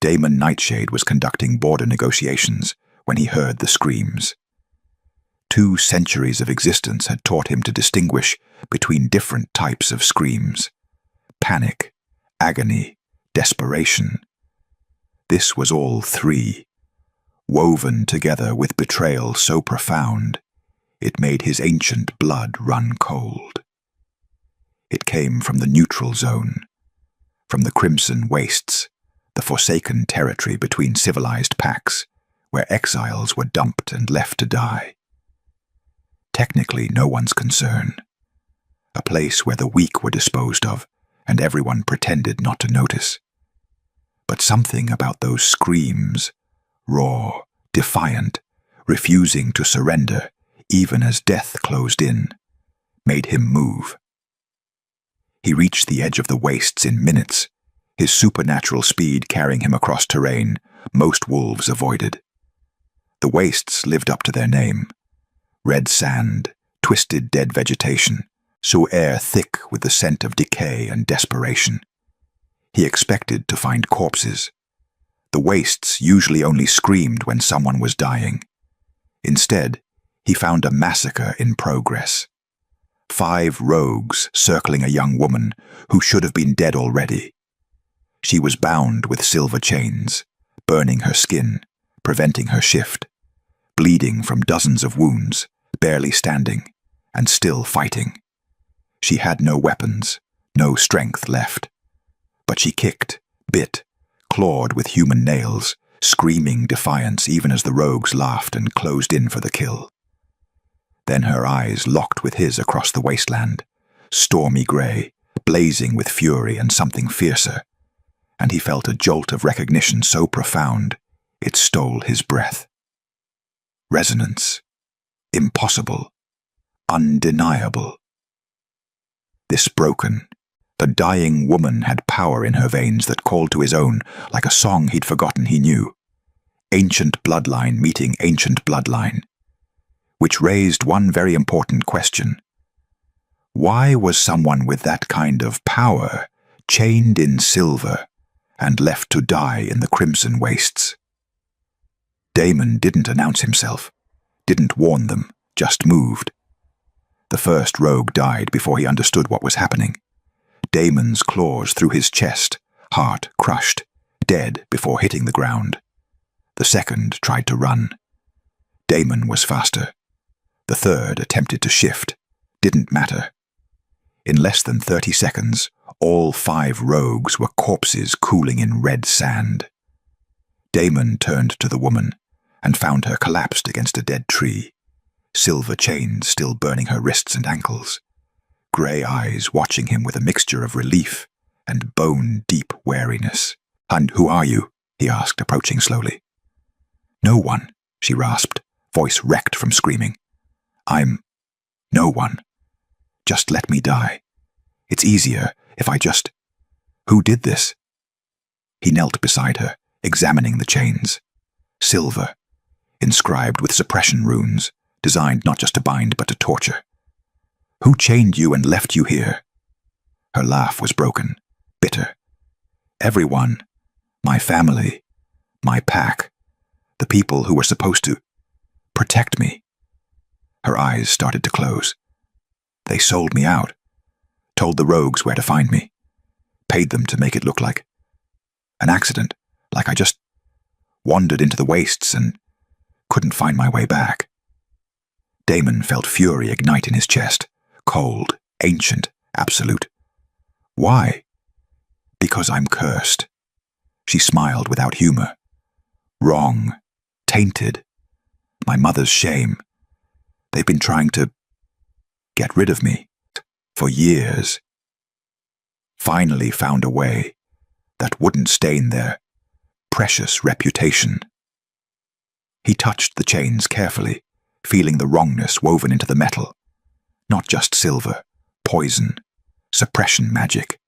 Damon Nightshade was conducting border negotiations when he heard the screams. 2 centuries of existence had taught him to distinguish between different types of screams: panic, agony, desperation. This was all 3, woven together with betrayal so profound it made his ancient blood run cold. It came from the neutral zone, from the Crimson Wastes, the forsaken territory between civilized packs, where exiles were dumped and left to die. Technically no one's concern. A place where the weak were disposed of, and everyone pretended not to notice. But something about those screams, raw, defiant, refusing to surrender, even as death closed in, made him move. He reached the edge of the wastes in minutes, his supernatural speed carrying him across terrain most wolves avoided. The wastes lived up to their name: red sand, twisted dead vegetation, so air thick with the scent of decay and desperation. He expected to find corpses. The wastes usually only screamed when someone was dying. Instead, he found a massacre in progress. 5 rogues circling a young woman who should have been dead already. She was bound with silver chains, burning her skin, preventing her shift, bleeding from dozens of wounds, barely standing, and still fighting. She had no weapons, no strength left. But she kicked, bit, clawed with human nails, screaming defiance even as the rogues laughed and closed in for the kill. Then her eyes locked with his across the wasteland, stormy grey, blazing with fury and something fiercer, and he felt a jolt of recognition so profound it stole his breath. Resonance. Impossible. Undeniable. This broken, the dying woman had power in her veins that called to his own like a song he'd forgotten he knew. Ancient bloodline meeting ancient bloodline. Which raised one very important question. Why was someone with that kind of power chained in silver and left to die in the Crimson Wastes? Damon didn't announce himself, didn't warn them, just moved. The first rogue died before he understood what was happening. Damon's claws through his chest, heart crushed, dead before hitting the ground. The second tried to run. Damon was faster. The third attempted to shift. Didn't matter. In less than 30 seconds, all 5 rogues were corpses cooling in red sand. Damon turned to the woman and found her collapsed against a dead tree, silver chains still burning her wrists and ankles, grey eyes watching him with a mixture of relief and bone-deep wariness. "And who are you?" he asked, approaching slowly. "No one," she rasped, voice wrecked from screaming. "I'm no one. Just let me die. It's easier if I just—" "Who did this?" He knelt beside her, examining the chains. Silver, inscribed with suppression runes, designed not just to bind but to torture. "Who chained you and left you here?" Her laugh was broken, bitter. "Everyone. My family. My pack. The people who were supposed to protect me." Her eyes started to close. "They sold me out. Told the rogues where to find me. Paid them to make it look like an accident, like I just wandered into the wastes and couldn't find my way back." Damon felt fury ignite in his chest, cold, ancient, absolute. "Why?" "Because I'm cursed." She smiled without humor. "Wrong. Tainted. My mother's shame. They've been trying to get rid of me for years. Finally found a way that wouldn't stain their precious reputation." He touched the chains carefully, feeling the wrongness woven into the metal. Not just silver, poison, suppression magic.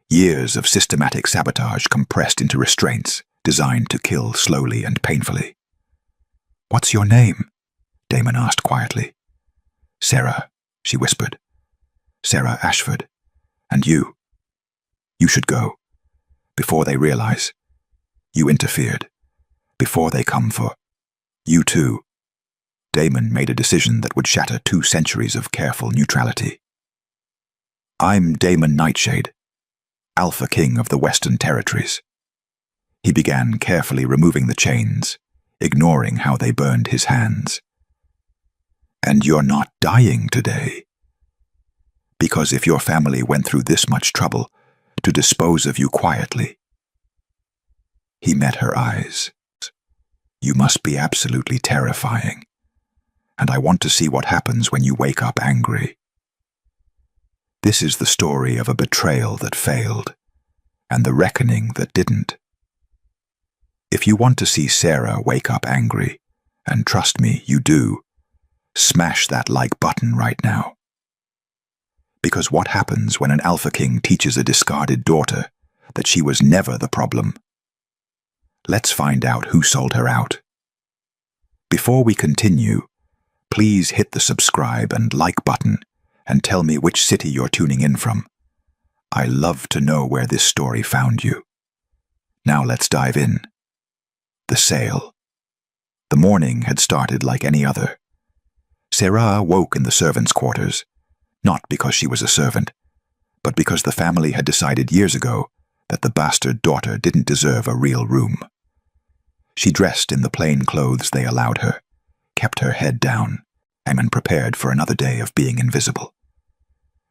Years of systematic sabotage compressed into restraints designed to kill slowly and painfully. "What's your name?" Damon asked quietly. "Sarah," she whispered. "Sarah Ashford. And you? You should go, before they realize. You interfered. Before they come for you too. Damon made a decision that would shatter 2 centuries of careful neutrality. I'm Damon Nightshade, Alpha King of the Western Territories. He began carefully removing the chains, ignoring how they burned his hands. And you're not dying today. Because if your family went through this much trouble to dispose of you quietly. He met her eyes. You must be absolutely terrifying, and I want to see what happens when you wake up angry. This is the story of a betrayal that failed, and the reckoning that didn't. If you want to see Sarah wake up angry, and trust me, you do, smash that like button right now. Because what happens when an Alpha King teaches a discarded daughter that she was never the problem? Let's find out who sold her out. Before we continue, please hit the subscribe and like button and tell me which city you're tuning in from. I love to know where this story found you. Now let's dive in. The sale. The morning had started like any other. Sarah woke in the servants' quarters, not because she was a servant, but because the family had decided years ago that the bastard daughter didn't deserve a real room. She dressed in the plain clothes they allowed her, kept her head down, and prepared for another day of being invisible.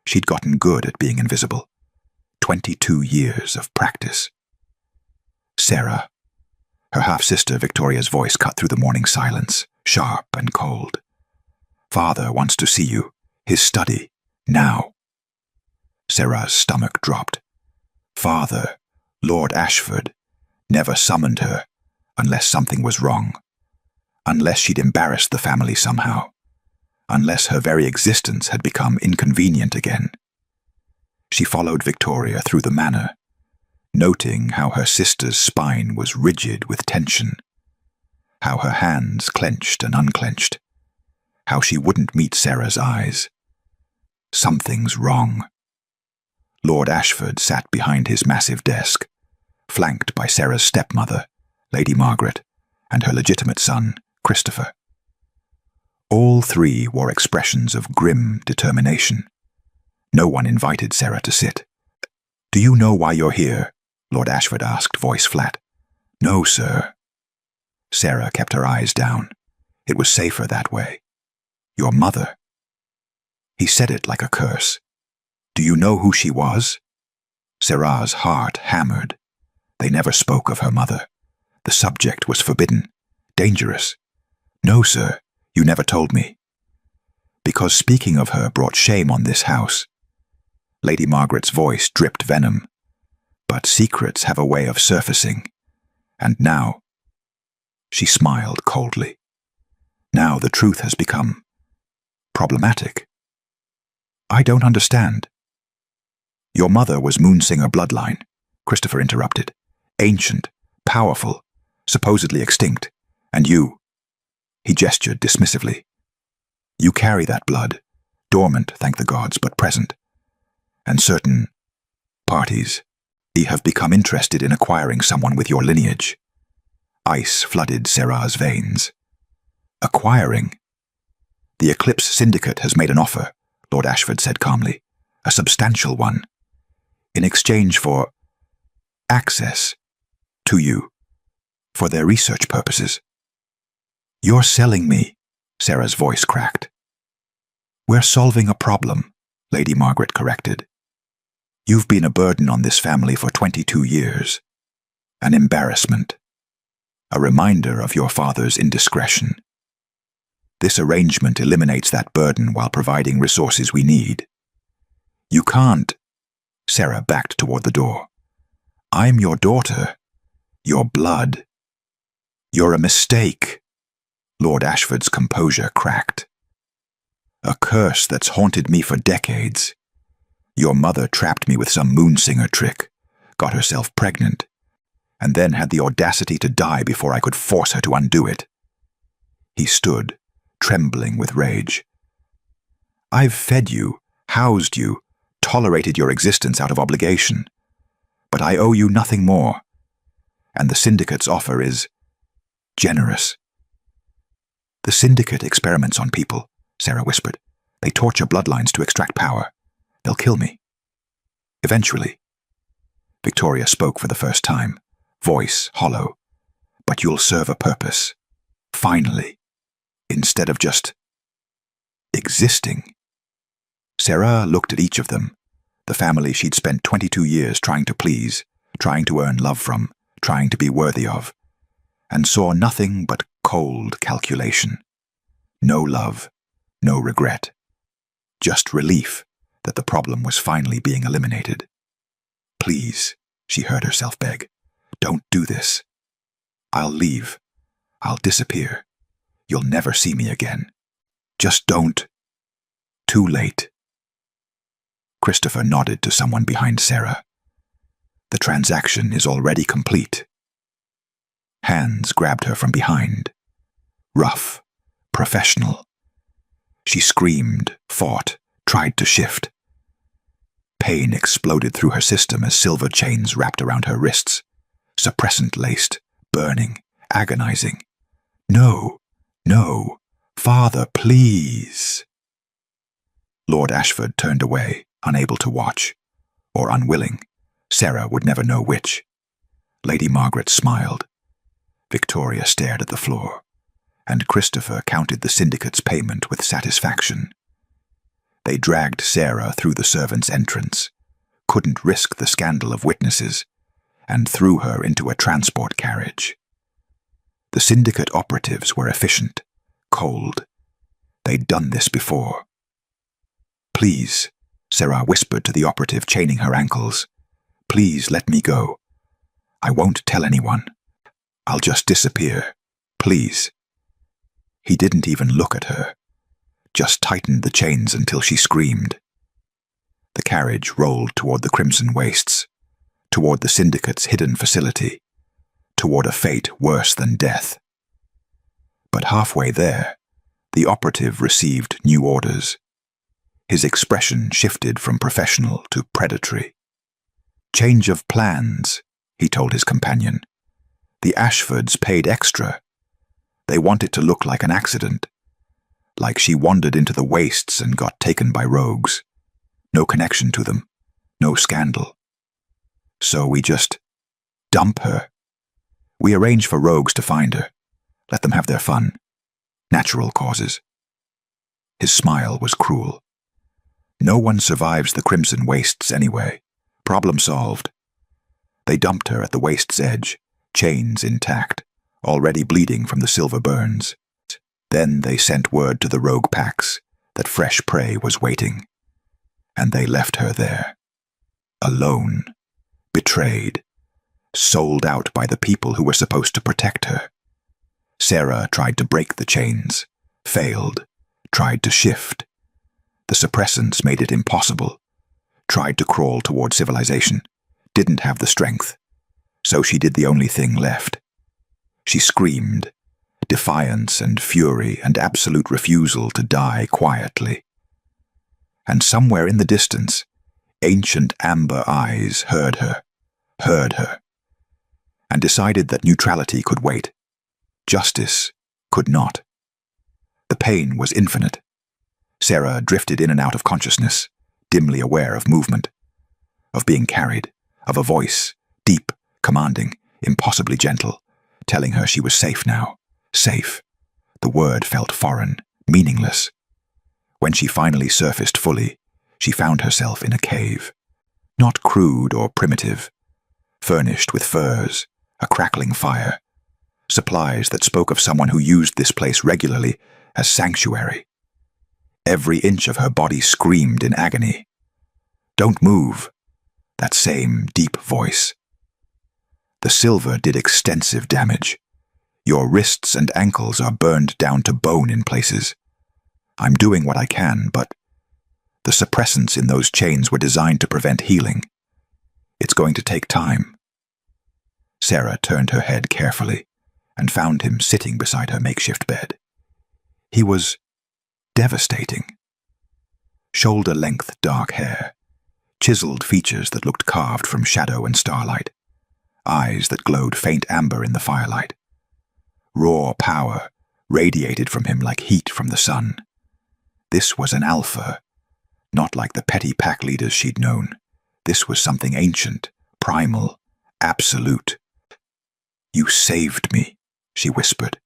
She'd gotten good at being invisible. 22 years of practice. Sarah. Her half-sister Victoria's voice cut through the morning silence, sharp and cold. Father wants to see you. His study. Now. Sarah's stomach dropped. Father, Lord Ashford, never summoned her unless something was wrong. Unless she'd embarrassed the family somehow. Unless her very existence had become inconvenient again. She followed Victoria through the manor, noting how her sister's spine was rigid with tension, how her hands clenched and unclenched, how she wouldn't meet Sarah's eyes. Something's wrong. Lord Ashford sat behind his massive desk, flanked by Sarah's stepmother, Lady Margaret, and her legitimate son, Christopher. All 3 wore expressions of grim determination. No one invited Sarah to sit. Do you know why you're here? Lord Ashford asked, voice flat. No, sir. Sarah kept her eyes down. It was safer that way. Your mother. He said it like a curse. Do you know who she was? Sarah's heart hammered. They never spoke of her mother. The subject was forbidden, dangerous. No, sir, you never told me. Because speaking of her brought shame on this house. Lady Margaret's voice dripped venom. But secrets have a way of surfacing. And now... She smiled coldly. Now the truth has become... problematic. I don't understand. Your mother was Moonsinger Bloodline, Christopher interrupted. Ancient, powerful, supposedly extinct. And you... He gestured dismissively. You carry that blood, dormant, thank the gods, but present. And certain parties have become interested in acquiring someone with your lineage. Ice flooded Sarah's veins. Acquiring? The Eclipse Syndicate has made an offer, Lord Ashford said calmly. A substantial one. In exchange for access to you, for their research purposes. You're selling me, Sarah's voice cracked. We're solving a problem, Lady Margaret corrected. You've been a burden on this family for 22 years. An embarrassment. A reminder of your father's indiscretion. This arrangement eliminates that burden while providing resources we need. You can't... Sarah backed toward the door. I'm your daughter. Your blood. You're a mistake. Lord Ashford's composure cracked. A curse that's haunted me for decades. Your mother trapped me with some moonsinger trick, got herself pregnant, and then had the audacity to die before I could force her to undo it. He stood, trembling with rage. I've fed you, housed you, tolerated your existence out of obligation, but I owe you nothing more. and the syndicate's offer is generous. The syndicate experiments on people, Sarah whispered. They torture bloodlines to extract power. They'll kill me. Eventually. Victoria spoke for the first time, voice hollow. But you'll serve a purpose. Finally. Instead of just existing. Sarah looked at each of them, the family she'd spent 22 years trying to please, trying to earn love from, trying to be worthy of, and saw nothing but cold calculation. No love, no regret. Just relief that the problem was finally being eliminated. Please, she heard herself beg, don't do this. I'll leave. I'll disappear. You'll never see me again. Just don't. Too late. Christopher nodded to someone behind Sarah. The transaction is already complete. Hands grabbed her from behind. Rough, professional. She screamed, fought, tried to shift. Pain exploded through her system as silver chains wrapped around her wrists, suppressant-laced, burning, agonizing. No, no, Father, please. Lord Ashford turned away, unable to watch, or unwilling. Sarah would never know which. Lady Margaret smiled. Victoria stared at the floor, and Christopher counted the syndicate's payment with satisfaction. They dragged Sarah through the servants' entrance, couldn't risk the scandal of witnesses, and threw her into a transport carriage. The syndicate operatives were efficient, cold. They'd done this before. Please, Sarah whispered to the operative chaining her ankles. Please let me go. I won't tell anyone. I'll just disappear. Please. He didn't even look at her, just tightened the chains until she screamed. The carriage rolled toward the Crimson Wastes, toward the syndicate's hidden facility, toward a fate worse than death. But halfway there, the operative received new orders. His expression shifted from professional to predatory. Change of plans, he told his companion. The Ashfords paid extra. They want it to look like an accident, like she wandered into the wastes and got taken by rogues. No connection to them, no scandal. So we just dump her. We arrange for rogues to find her. Let them have their fun. Natural causes. His smile was cruel. No one survives the Crimson Wastes anyway. Problem solved. They dumped her at the waste's edge, chains intact, already bleeding from the silver burns. Then they sent word to the rogue packs that fresh prey was waiting. And they left her there. Alone. Betrayed. Sold out by the people who were supposed to protect her. Sarah tried to break the chains, failed, tried to shift. The suppressants made it impossible. Tried to crawl toward civilization, didn't have the strength. So she did the only thing left. She screamed, defiance and fury and absolute refusal to die quietly. And somewhere in the distance, ancient amber eyes heard her, and decided that neutrality could wait. Justice could not. The pain was infinite. Sarah drifted in and out of consciousness, dimly aware of movement, of being carried, of a voice, deep, commanding, impossibly gentle, telling her she was safe now. Safe. The word felt foreign, meaningless. When she finally surfaced fully, she found herself in a cave. Not crude or primitive. Furnished with furs, a crackling fire. Supplies that spoke of someone who used this place regularly as sanctuary. Every inch of her body screamed in agony. Don't move. That same deep voice. The silver did extensive damage. Your wrists and ankles are burned down to bone in places. I'm doing what I can, but the suppressants in those chains were designed to prevent healing. It's going to take time. Sarah turned her head carefully and found him sitting beside her makeshift bed. He was devastating. Shoulder-length dark hair, chiseled features that looked carved from shadow and starlight, eyes that glowed faint amber in the firelight. Raw power radiated from him like heat from the sun. This was an alpha, not like the petty pack leaders she'd known. This was something ancient, primal, absolute. "You saved me," she whispered.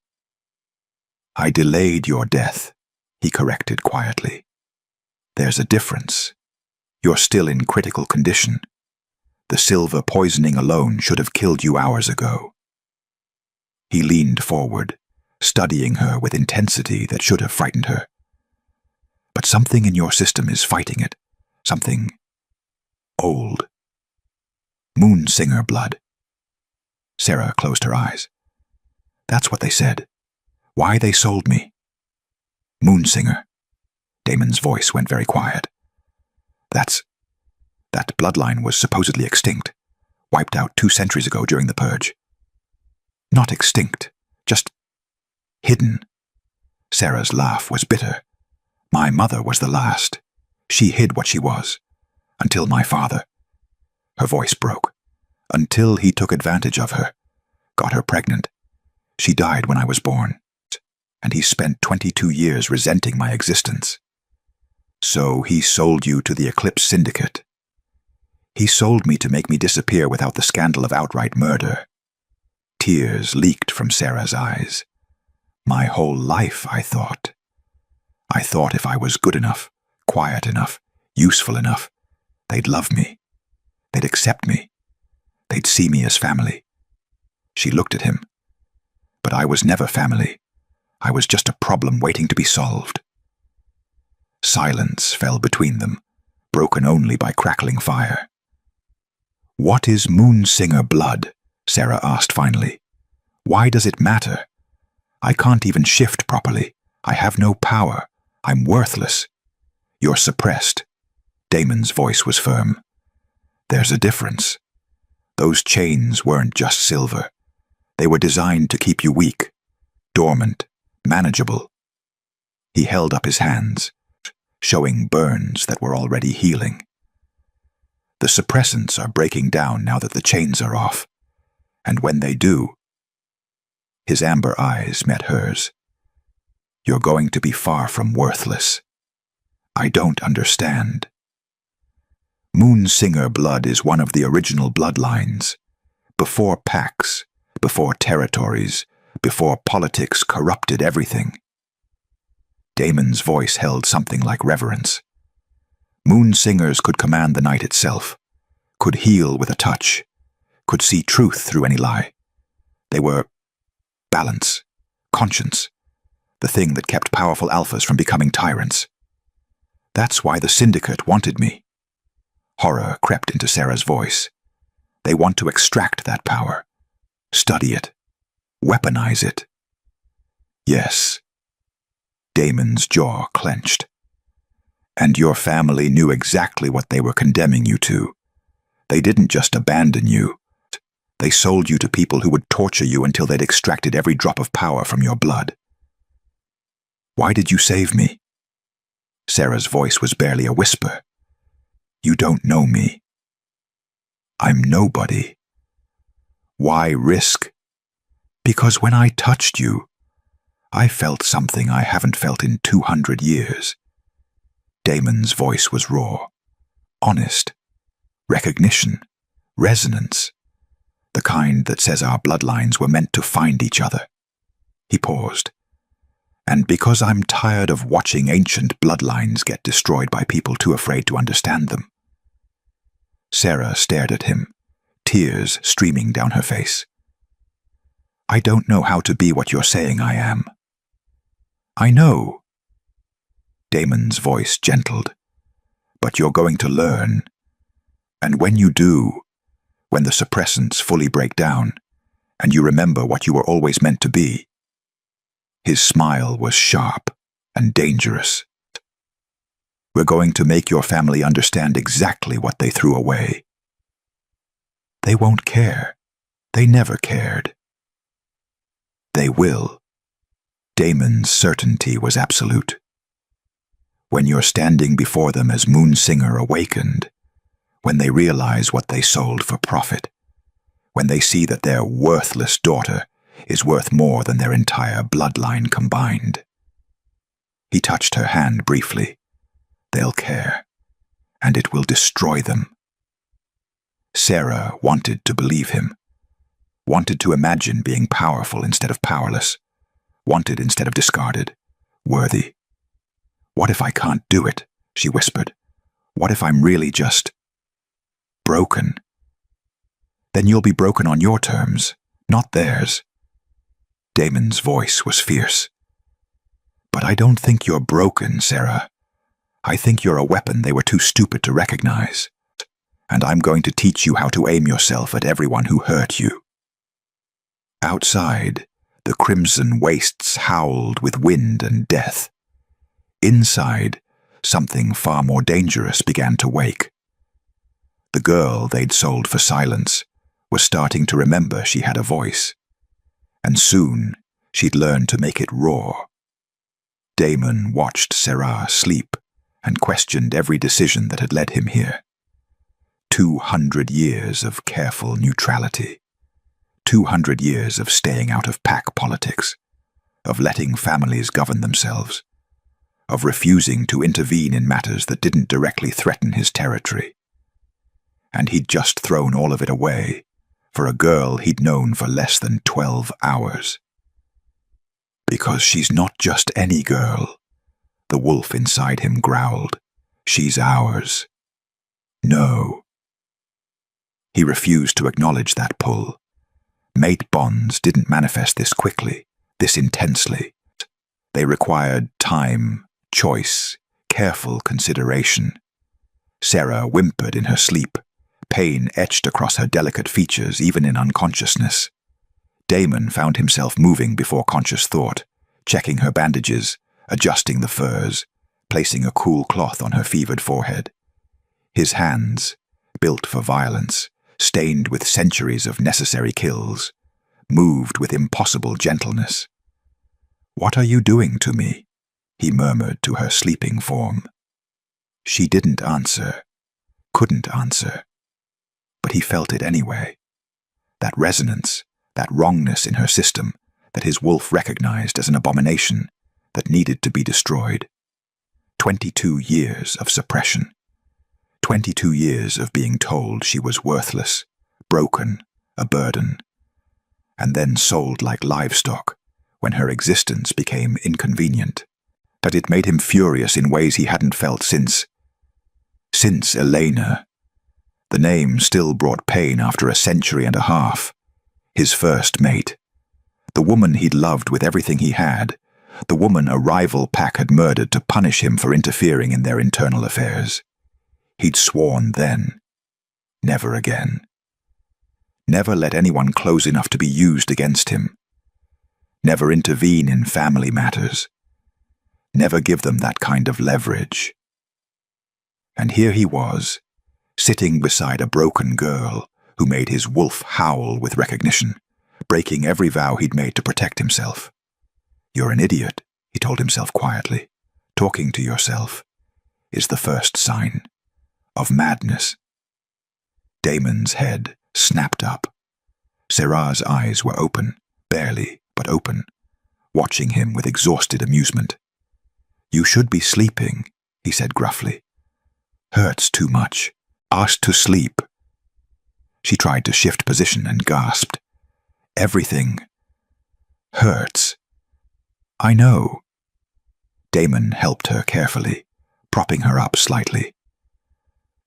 "I delayed your death," he corrected quietly. "There's a difference. You're still in critical condition. The silver poisoning alone should have killed you hours ago." He leaned forward, studying her with intensity that should have frightened her. "But something in your system is fighting it. Something old. Moonsinger blood." Sarah closed her eyes. "That's what they said. Why they sold me." "Moonsinger." Damon's voice went very quiet. That bloodline was supposedly extinct, wiped out 2 centuries ago during the Purge." "Not extinct, just hidden." Sarah's laugh was bitter. "My mother was the last. She hid what she was. Until my father." Her voice broke. "Until he took advantage of her, got her pregnant. She died when I was born. And he spent 22 years resenting my existence. So he sold you to the Eclipse Syndicate. He sold me to make me disappear without the scandal of outright murder." Tears leaked from Sarah's eyes. "My whole life, I thought. I thought if I was good enough, quiet enough, useful enough, they'd love me. They'd accept me. They'd see me as family." She looked at him. "But I was never family. I was just a problem waiting to be solved." Silence fell between them, broken only by crackling fire. "What is Moonsinger blood?" Sarah asked finally. "Why does it matter? I can't even shift properly. I have no power. I'm worthless." "You're suppressed." Damon's voice was firm. "There's a difference. Those chains weren't just silver. They were designed to keep you weak, dormant, manageable." He held up his hands, showing burns that were already healing. "The suppressants are breaking down now that the chains are off. And when they do..." His amber eyes met hers. "You're going to be far from worthless. I don't understand." Moonsinger blood is one of the original bloodlines. Before packs, before territories, before politics corrupted everything. Damon's voice held something like reverence. Moonsingers could command the night itself, could heal with a touch, could see truth through any lie. They were balance, conscience, the thing that kept powerful alphas from becoming tyrants. That's why the Syndicate wanted me. Horror crept into Sarah's voice. They want to extract that power, study it, weaponize it. Yes. Damon's jaw clenched. And your family knew exactly what they were condemning you to. They didn't just abandon you. They sold you to people who would torture you until they'd extracted every drop of power from your blood. Why did you save me? Sarah's voice was barely a whisper. You don't know me. I'm nobody. Why risk? Because when I touched you, I felt something I haven't felt in 200 years. Damon's voice was raw, honest, recognition, resonance, the kind that says our bloodlines were meant to find each other. He paused. And because I'm tired of watching ancient bloodlines get destroyed by people too afraid to understand them. Sarah stared at him, tears streaming down her face. I don't know how to be what you're saying I am. I know. Damon's voice gentled. But you're going to learn. And when you do, when the suppressants fully break down, and you remember what you were always meant to be. His smile was sharp and dangerous. We're going to make your family understand exactly what they threw away. They won't care. They never cared. They will. Damon's certainty was absolute. When you're standing before them as Moonsinger awakened, when they realize what they sold for profit, when they see that their worthless daughter is worth more than their entire bloodline combined. He touched her hand briefly. They'll care, and it will destroy them. Sarah wanted to believe him, wanted to imagine being powerful instead of powerless, wanted instead of discarded, worthy. "What if I can't do it?" she whispered. "What if I'm really just broken?" "Then you'll be broken on your terms, not theirs." Damon's voice was fierce. "But I don't think you're broken, Sarah. I think you're a weapon they were too stupid to recognize. And I'm going to teach you how to aim yourself at everyone who hurt you." Outside, the crimson wastes howled with wind and death. Inside, something far more dangerous began to wake. The girl they'd sold for silence was starting to remember she had a voice, and soon she'd learn to make it roar. Damon watched Sarah sleep and questioned every decision that had led him here. 200 years of careful neutrality. 200 years of staying out of pack politics, of letting families govern themselves, of refusing to intervene in matters that didn't directly threaten his territory. And he'd just thrown all of it away for a girl he'd known for less than 12 hours. "Because she's not just any girl," the wolf inside him growled. "She's ours." No. He refused to acknowledge that pull. Mate bonds didn't manifest this quickly, this intensely. They required time, choice, careful consideration. Sarah whimpered in her sleep, pain etched across her delicate features even in unconsciousness. Damon found himself moving before conscious thought, checking her bandages, adjusting the furs, placing a cool cloth on her fevered forehead. His hands, built for violence, stained with centuries of necessary kills, moved with impossible gentleness. "What are you doing to me?" he murmured to her sleeping form. She didn't answer, couldn't answer, but he felt it anyway. That resonance, that wrongness in her system that his wolf recognized as an abomination that needed to be destroyed. 22 years of suppression. 22 years of being told she was worthless, broken, a burden, and then sold like livestock when her existence became inconvenient. That it made him furious in ways he hadn't felt since Elena. The name still brought pain after a century and a half. His first mate. The woman he'd loved with everything he had. The woman a rival pack had murdered to punish him for interfering in their internal affairs. He'd sworn then. Never again. Never let anyone close enough to be used against him. Never intervene in family matters. Never give them that kind of leverage. And here he was, sitting beside a broken girl who made his wolf howl with recognition, breaking every vow he'd made to protect himself. "You're an idiot," he told himself quietly. "Talking to yourself is the first sign of madness." Damon's head snapped up. Sarah's eyes were open, barely, but open, watching him with exhausted amusement. "You should be sleeping," he said gruffly. "Hurts too much. Asked to sleep." She tried to shift position and gasped. "Everything hurts." "I know." Damon helped her carefully, propping her up slightly.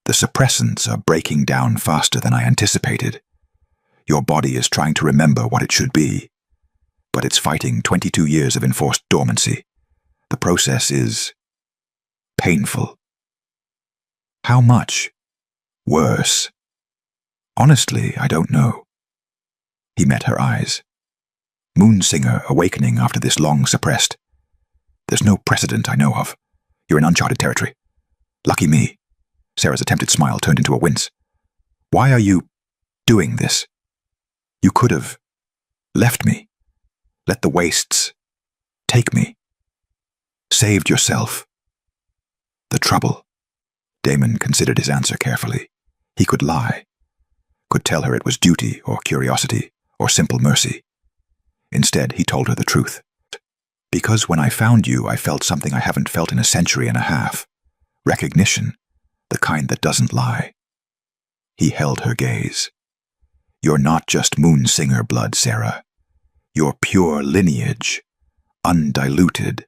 "The suppressants are breaking down faster than I anticipated. Your body is trying to remember what it should be, but it's fighting 22 years of enforced dormancy. The process is painful." "How much worse?" "Honestly, I don't know." He met her eyes. "Moonsinger awakening after this long suppressed. There's no precedent I know of. You're in uncharted territory. Lucky me." Sarah's attempted smile turned into a wince. "Why are you doing this? You could have left me. Let the wastes take me. Saved yourself." "The trouble." Damon considered his answer carefully. He could lie. could tell her it was duty or curiosity or simple mercy. Instead, he told her the truth. Because when I found you, I felt something I haven't felt in a century and a half. Recognition, the kind that doesn't lie. He held her gaze. You're not just Moonsinger blood, Sarah. You're pure lineage, undiluted.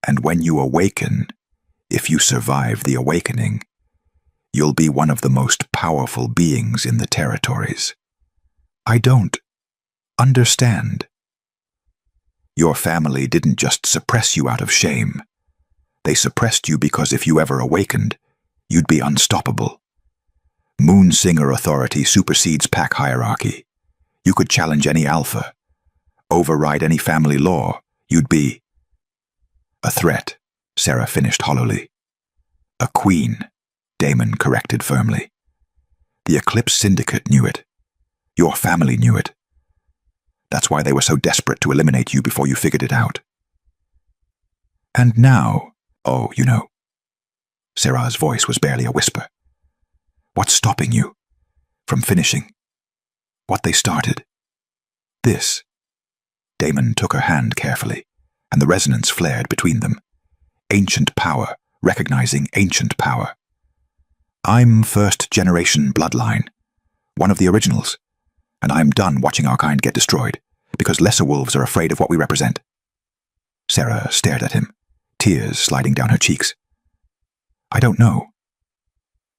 And when you awaken, if you survive the awakening, you'll be one of the most powerful beings in the territories. I don't understand. Your family didn't just suppress you out of shame. They suppressed you because if you ever awakened, you'd be unstoppable. Moonsinger authority supersedes pack hierarchy. You could challenge any alpha, override any family law. You'd be a threat, Sarah finished hollowly. A queen, Damon corrected firmly. The Eclipse Syndicate knew it. Your family knew it. That's why they were so desperate to eliminate you before you figured it out. And now, oh, you know. Sarah's voice was barely a whisper. What's stopping you from finishing what they started? This. Damon took her hand carefully, and the resonance flared between them. Ancient power, recognizing ancient power. I'm first-generation bloodline, one of the originals, and I'm done watching our kind get destroyed, because lesser wolves are afraid of what we represent. Sarah stared at him, tears sliding down her cheeks. I don't know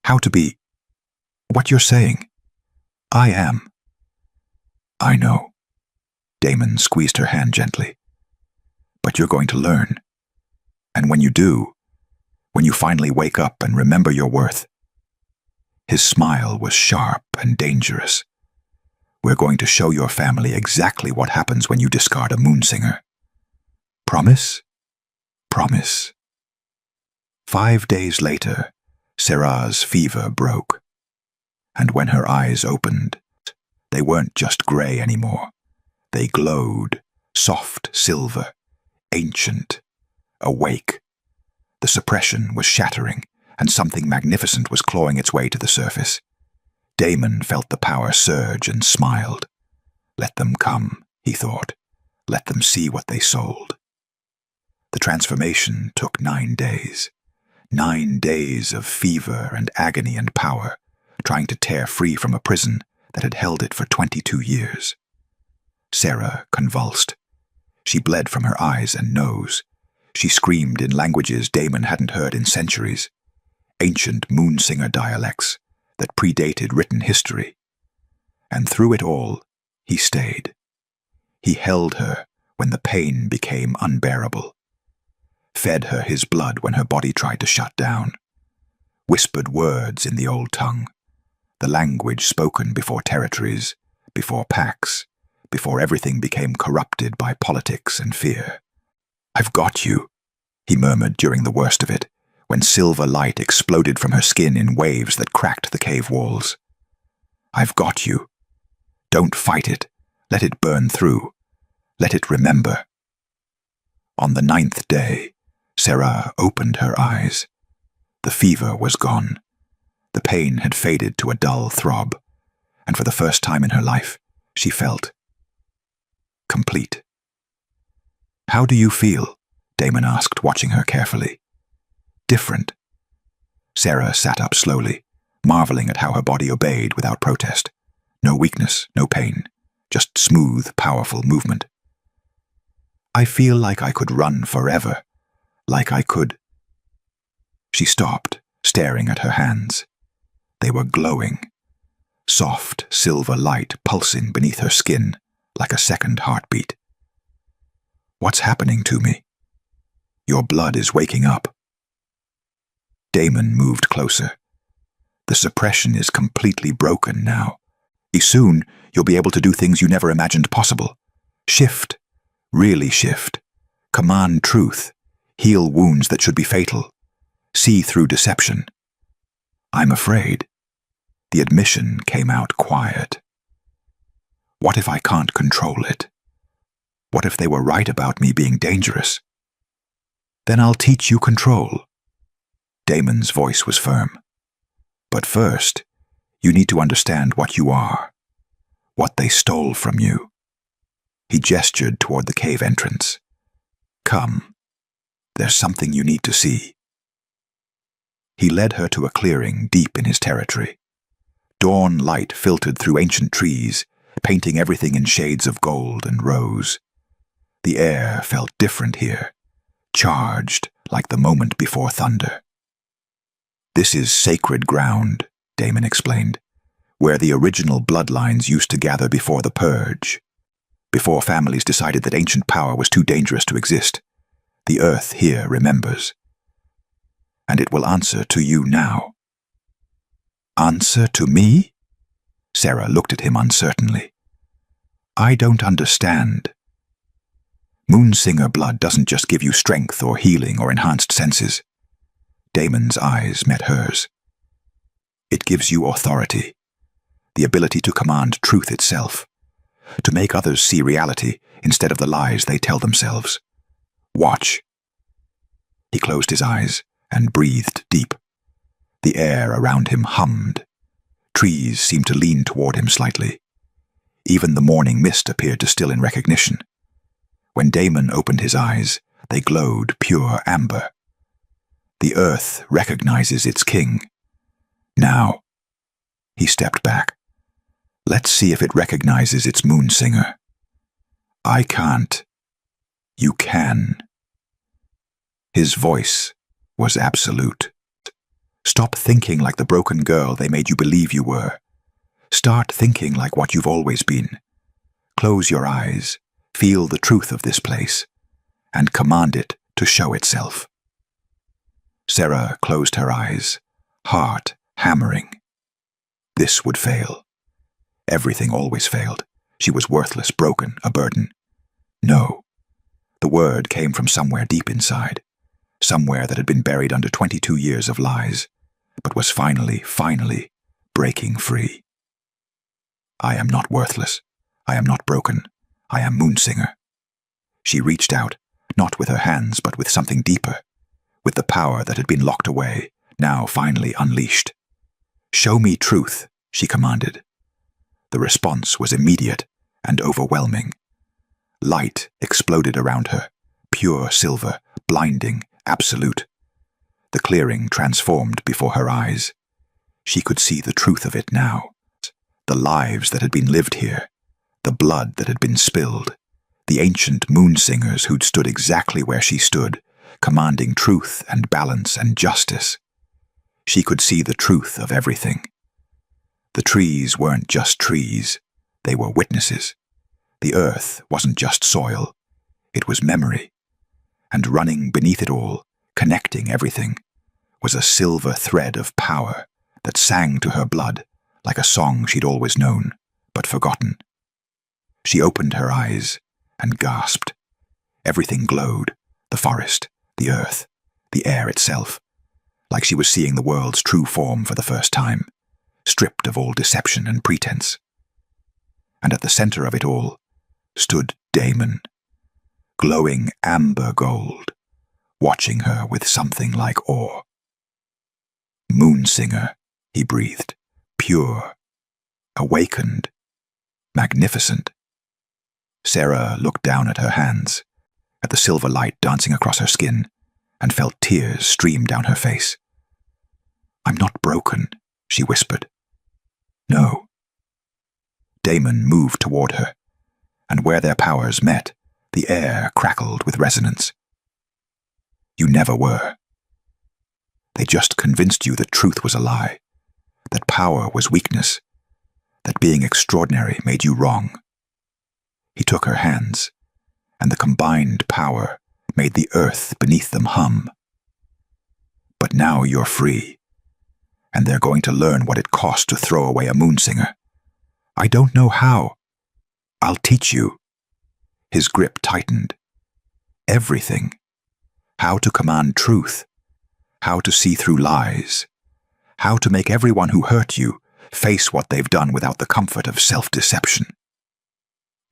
how to be what you're saying. I am. I know. Damon squeezed her hand gently. But you're going to learn. And when you do, when you finally wake up and remember your worth. His smile was sharp and dangerous. We're going to show your family exactly what happens when you discard a Moonsinger. Promise? Promise. 5 days later, Sarah's fever broke. And when her eyes opened, they weren't just gray anymore. They glowed, soft silver, ancient, awake. The suppression was shattering, and something magnificent was clawing its way to the surface. Damon felt the power surge and smiled. Let them come, he thought. Let them see what they sold. The transformation took 9 days. 9 days of fever and agony and power, trying to tear free from a prison that had held it for 22 years. Sarah convulsed. She bled from her eyes and nose. She screamed in languages Damon hadn't heard in centuries, ancient Moonsinger dialects that predated written history. And through it all, he stayed. He held her when the pain became unbearable, fed her his blood when her body tried to shut down, whispered words in the old tongue, the language spoken before territories, before packs, before everything became corrupted by politics and fear. I've got you, he murmured during the worst of it, when silver light exploded from her skin in waves that cracked the cave walls. I've got you. Don't fight it. Let it burn through. Let it remember. On the 9th day, Sarah opened her eyes. The fever was gone. The pain had faded to a dull throb, and for the first time in her life, she felt complete. How do you feel? Damon asked, watching her carefully. Different. Sarah sat up slowly, marveling at how her body obeyed without protest. No weakness, no pain, just smooth, powerful movement. I feel like I could run forever, like I could. She stopped, staring at her hands. They were glowing, soft silver light pulsing beneath her skin like a second heartbeat. What's happening to me? Your blood is waking up. Damon moved closer. The suppression is completely broken now. Soon, you'll be able to do things you never imagined possible. Shift. Really shift. Command truth. Heal wounds that should be fatal. See through deception. I'm afraid. The admission came out quiet. What if I can't control it? What if they were right about me being dangerous? Then I'll teach you control. Damon's voice was firm. But first, You need to understand what you are, what they stole from you. He gestured toward the cave entrance. Come, there's something you need to see. He led her to a clearing deep in his territory. Dawn light filtered through ancient trees, painting everything in shades of gold and rose. The air felt different here, charged like the moment before thunder. This is sacred ground, Damon explained, where the original bloodlines used to gather before the purge. Before families decided that ancient power was too dangerous to exist, the earth here remembers. And it will answer to you now. Answer to me? Sarah looked at him uncertainly. I don't understand. Moonsinger blood doesn't just give you strength or healing or enhanced senses. Damon's eyes met hers. It gives you authority, the ability to command truth itself, to make others see reality instead of the lies they tell themselves. Watch. He closed his eyes and breathed deep. The air around him hummed. Trees seemed to lean toward him slightly. Even the morning mist appeared to still in recognition. When Damon opened his eyes, they glowed pure amber. The earth recognizes its king. Now, he stepped back. Let's see if it recognizes its moonsinger. I can't. You can. His voice was absolute. Stop thinking like the broken girl they made you believe you were. Start thinking like what you've always been. Close your eyes, feel the truth of this place, and command it to show itself. Sarah closed her eyes, heart hammering. This would fail. Everything always failed. She was worthless, broken, a burden. No. The word came from somewhere deep inside, somewhere that had been buried under 22 years of lies, but was finally breaking free. I am not worthless. I am not broken. I am Moonsinger. She reached out, not with her hands, but with something deeper, with the power that had been locked away, now finally unleashed. Show me truth, she commanded. The response was immediate and overwhelming. Light exploded around her, pure silver, blinding, absolute. The clearing transformed before her eyes. She could see the truth of it now. The lives that had been lived here, the blood that had been spilled, the ancient moonsingers who'd stood exactly where she stood, commanding truth and balance and justice. She could see the truth of everything. The trees weren't just trees, they were witnesses. The earth wasn't just soil, it was memory. And running beneath it all, connecting everything, was a silver thread of power that sang to her blood like a song she'd always known, but forgotten. She opened her eyes and gasped. Everything glowed, the forest, the earth, the air itself, like she was seeing the world's true form for the first time, stripped of all deception and pretense. And at the center of it all stood Damon, glowing amber gold, watching her with something like awe. Moonsinger, he breathed, pure, awakened, magnificent. Sarah looked down at her hands, at the silver light dancing across her skin, and felt tears stream down her face. I'm not broken, she whispered. No. Damon moved toward her, and where their powers met, the air crackled with resonance. You never were. They just convinced you that truth was a lie, that power was weakness, that being extraordinary made you wrong. He took her hands, and the combined power made the earth beneath them hum. But now you're free, and they're going to learn what it cost to throw away a moonsinger. I don't know how. I'll teach you. His grip tightened. Everything. How to command truth. How to see through lies. How to make everyone who hurt you face what they've done without the comfort of self-deception.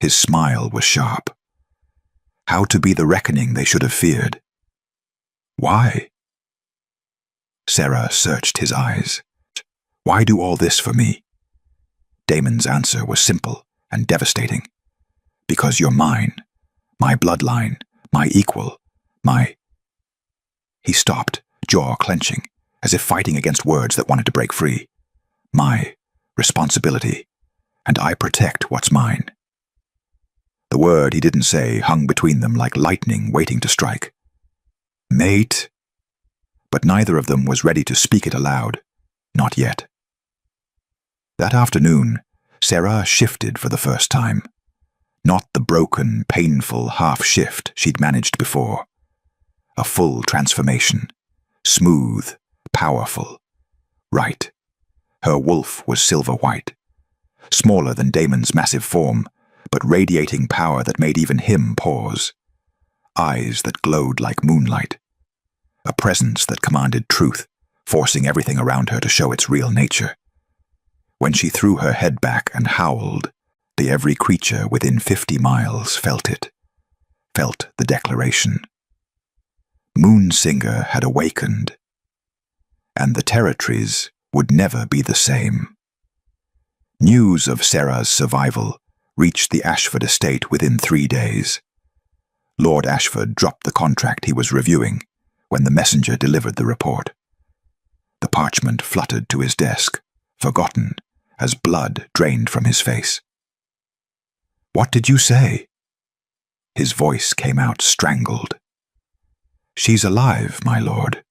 His smile was sharp. How to be the reckoning they should have feared. Why? Sarah searched his eyes. Why do all this for me? Damon's answer was simple and devastating. Because you're mine, my bloodline, my equal, my... He stopped, jaw clenching, as if fighting against words that wanted to break free. My responsibility, and I protect what's mine. The word he didn't say hung between them like lightning waiting to strike. Mate? But neither of them was ready to speak it aloud. Not yet. That afternoon, Sarah shifted for the first time. Not the broken, painful half-shift she'd managed before. A full transformation. Smooth, powerful. Right. Her wolf was silver-white. Smaller than Damon's massive form, but radiating power that made even him pause. Eyes that glowed like moonlight. A presence that commanded truth, forcing everything around her to show its real nature. When she threw her head back and howled, the every creature within 50 miles felt it. Felt the declaration. Moonsinger had awakened, and the territories would never be the same. News of Sarah's survival reached the Ashford estate within 3 days. Lord Ashford dropped the contract he was reviewing when the messenger delivered the report. The parchment fluttered to his desk, forgotten, as blood drained from his face. "What did you say?" His voice came out strangled. "She's alive, my lord."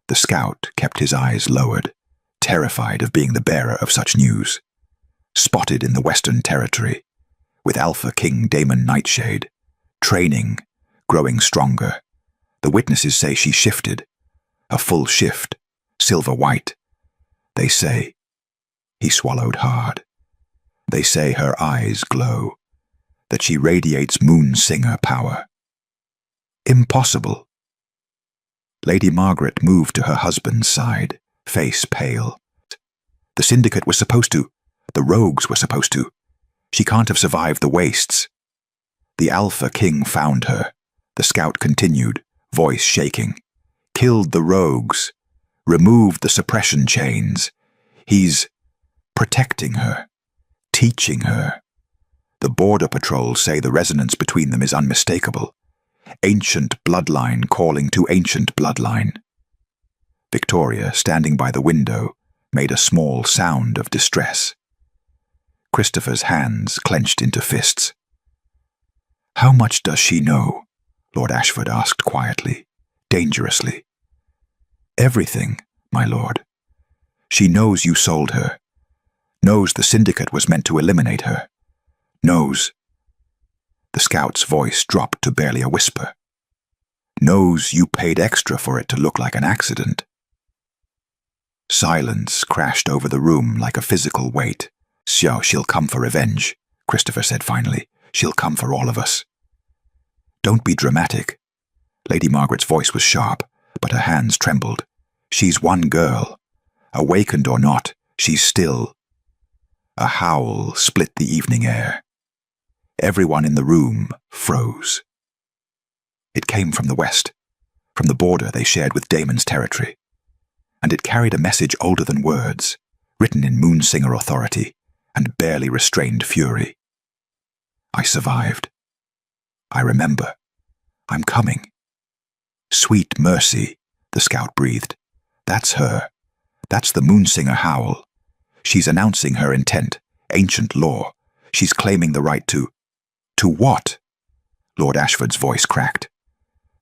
The scout kept his eyes lowered, terrified of being the bearer of such news. Spotted in the Western Territory, with Alpha King Damon Nightshade, training, growing stronger. The witnesses say she shifted, a full shift, silver-white. They say, he swallowed hard. They say her eyes glow, that she radiates Moonsinger power. Impossible. Lady Margaret moved to her husband's side, face pale. The syndicate was supposed to. The rogues were supposed to. She can't have survived the wastes. The Alpha King found her, the scout continued, voice shaking. Killed the rogues. Removed the suppression chains. He's protecting her. Teaching her. The border patrols say the resonance between them is unmistakable. Ancient bloodline calling to ancient bloodline. Victoria, standing by the window, made a small sound of distress. Christopher's hands clenched into fists. "How much does she know?" Lord Ashford asked quietly, dangerously. "Everything, my lord. She knows you sold her. Knows the syndicate was meant to eliminate her. Knows..." The scout's voice dropped to barely a whisper. "Knows you paid extra for it to look like an accident." Silence crashed over the room like a physical weight. "She'll come for revenge," Christopher said finally. "She'll come for all of us." "Don't be dramatic." Lady Margaret's voice was sharp, but her hands trembled. "She's one girl. Awakened or not, she's still..." A howl split the evening air. Everyone in the room froze. It came from the west, from the border they shared with Damon's territory, and it carried a message older than words, written in Moonsinger authority and barely restrained fury. "I survived. I remember. I'm coming." "Sweet mercy," the scout breathed. "That's her. That's the Moonsinger howl. She's announcing her intent, ancient law. She's claiming the right to... To what?" Lord Ashford's voice cracked.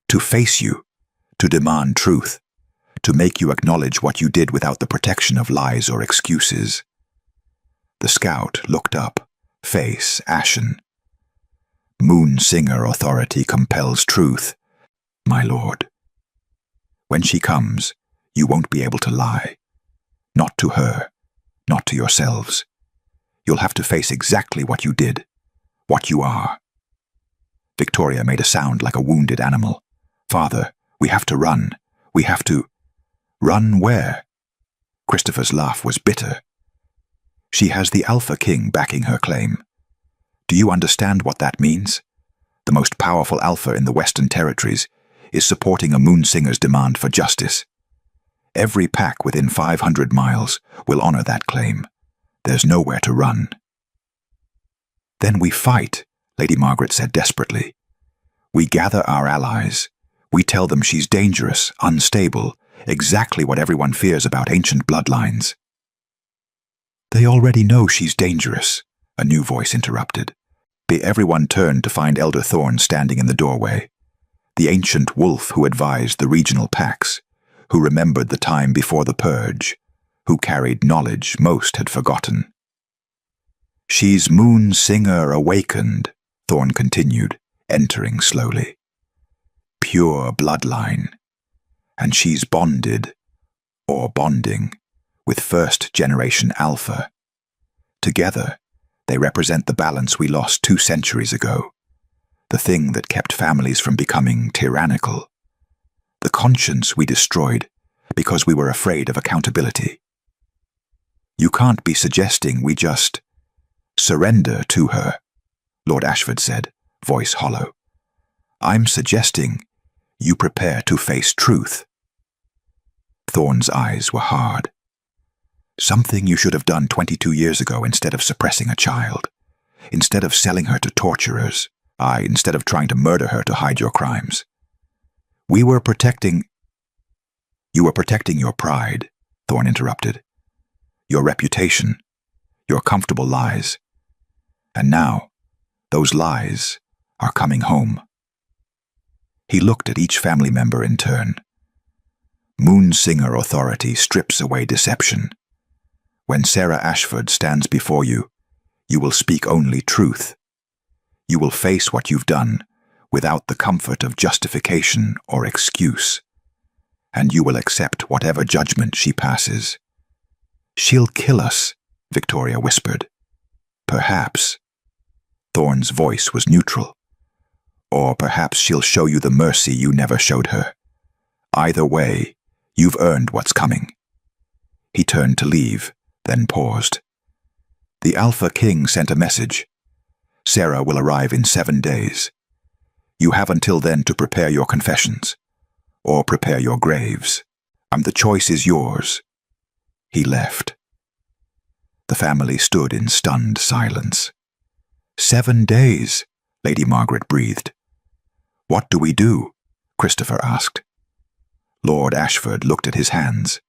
"To face you, to demand truth, to make you acknowledge what you did without the protection of lies or excuses." The scout looked up, face ashen. "Moonsinger authority compels truth, my lord. When she comes, you won't be able to lie. Not to her, not to yourselves. You'll have to face exactly what you did, what you are." Victoria made a sound like a wounded animal. "Father, we have to run. We have to..." "Run where?" Christopher's laugh was bitter. "She has the Alpha King backing her claim. Do you understand what that means? The most powerful Alpha in the Western Territories is supporting a Moonsinger's demand for justice. Every pack within 500 miles will honor that claim. There's nowhere to run. Then we fight, Lady Margaret said desperately. We gather our allies. We tell them she's dangerous, unstable, exactly what everyone fears about ancient bloodlines. They already know she's dangerous, a new voice interrupted. Everyone turned to find Elder Thorn standing in the doorway, the ancient wolf who advised the regional packs, who remembered the time before the purge, who carried knowledge most had forgotten. She's Moon Singer awakened, Thorn continued, entering slowly. Pure bloodline. And she's bonded, or bonding, with first-generation Alpha. Together, they represent the balance we lost 2 centuries ago, the thing that kept families from becoming tyrannical, the conscience we destroyed because we were afraid of accountability. You can't be suggesting we just surrender to her, Lord Ashford said, voice hollow. I'm suggesting you prepare to face truth. Thorn's eyes were hard. Something you should have done 22 years ago instead of suppressing a child, instead of selling her to torturers, instead of trying to murder her to hide your crimes. You were protecting your pride, Thorn interrupted. Your reputation, your comfortable lies. And now, those lies are coming home. He looked at each family member in turn. Moonsinger authority strips away deception. When Sarah Ashford stands before you, you will speak only truth. You will face what you've done without the comfort of justification or excuse. And you will accept whatever judgment she passes. She'll kill us, Victoria whispered. Perhaps. Thorn's voice was neutral. Or perhaps she'll show you the mercy you never showed her. Either way, you've earned what's coming. He turned to leave, then paused. The Alpha King sent a message. Sarah will arrive in 7 days. You have until then to prepare your confessions, or prepare your graves. The choice is yours. He left. The family stood in stunned silence. 7 days, Lady Margaret breathed. What do we do? Christopher asked. Lord Ashford looked at his hands,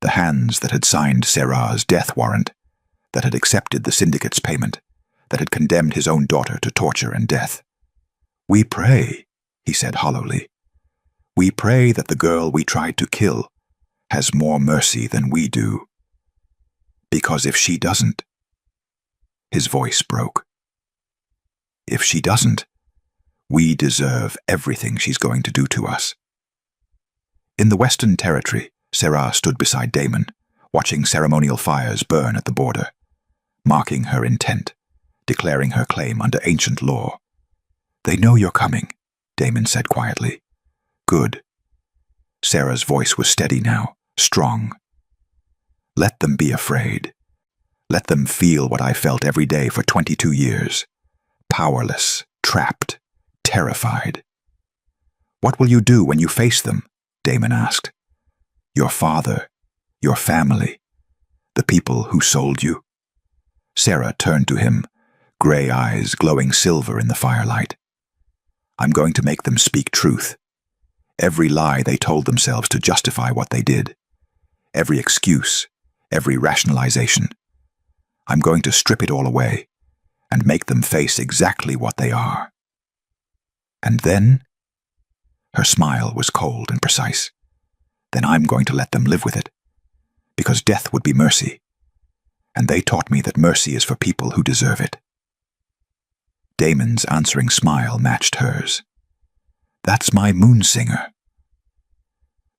the hands that had signed Sarah's death warrant, that had accepted the syndicate's payment, that had condemned his own daughter to torture and death. We pray, he said hollowly. We pray that the girl we tried to kill has more mercy than we do. Because if she doesn't... His voice broke. If she doesn't, we deserve everything she's going to do to us. In the Western Territory, Sarah stood beside Damon, watching ceremonial fires burn at the border, marking her intent, declaring her claim under ancient law. They know you're coming, Damon said quietly. Good. Sarah's voice was steady now, strong. Let them be afraid. Let them feel what I felt every day for 22 years. Powerless, trapped, terrified. What will you do when you face them? Damon asked. Your father, your family, the people who sold you. Sarah turned to him, gray eyes glowing silver in the firelight. I'm going to make them speak truth. Every lie they told themselves to justify what they did. Every excuse, every rationalization. I'm going to strip it all away and make them face exactly what they are. And then, her smile was cold and precise. Then I'm going to let them live with it, because death would be mercy, and they taught me that mercy is for people who deserve it. Damon's answering smile matched hers. That's my Moonsinger.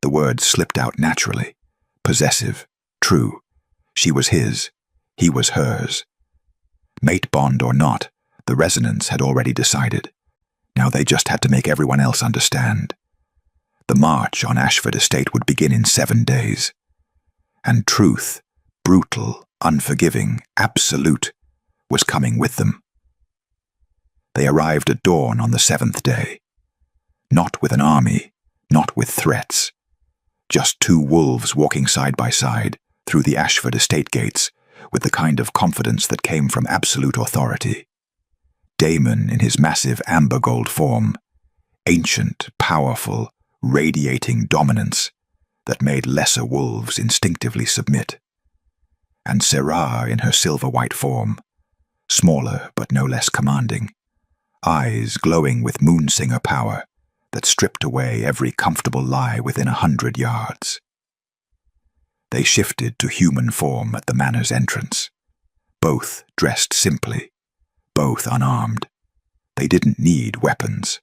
The words slipped out naturally, possessive, true. She was his, he was hers. Mate bond or not, the resonance had already decided. Now they just had to make everyone else understand. The march on Ashford Estate would begin in 7 days. And truth, brutal, unforgiving, absolute, was coming with them. They arrived at dawn on the 7th day. Not with an army, not with threats. Just two wolves walking side by side through the Ashford estate gates with the kind of confidence that came from absolute authority. Damon in his massive amber gold form, ancient, powerful, radiating dominance that made lesser wolves instinctively submit. And Serah in her silver-white form, smaller but no less commanding, eyes glowing with moonsinger power that stripped away every comfortable lie within 100 yards. They shifted to human form at the manor's entrance, both dressed simply, both unarmed. They didn't need weapons.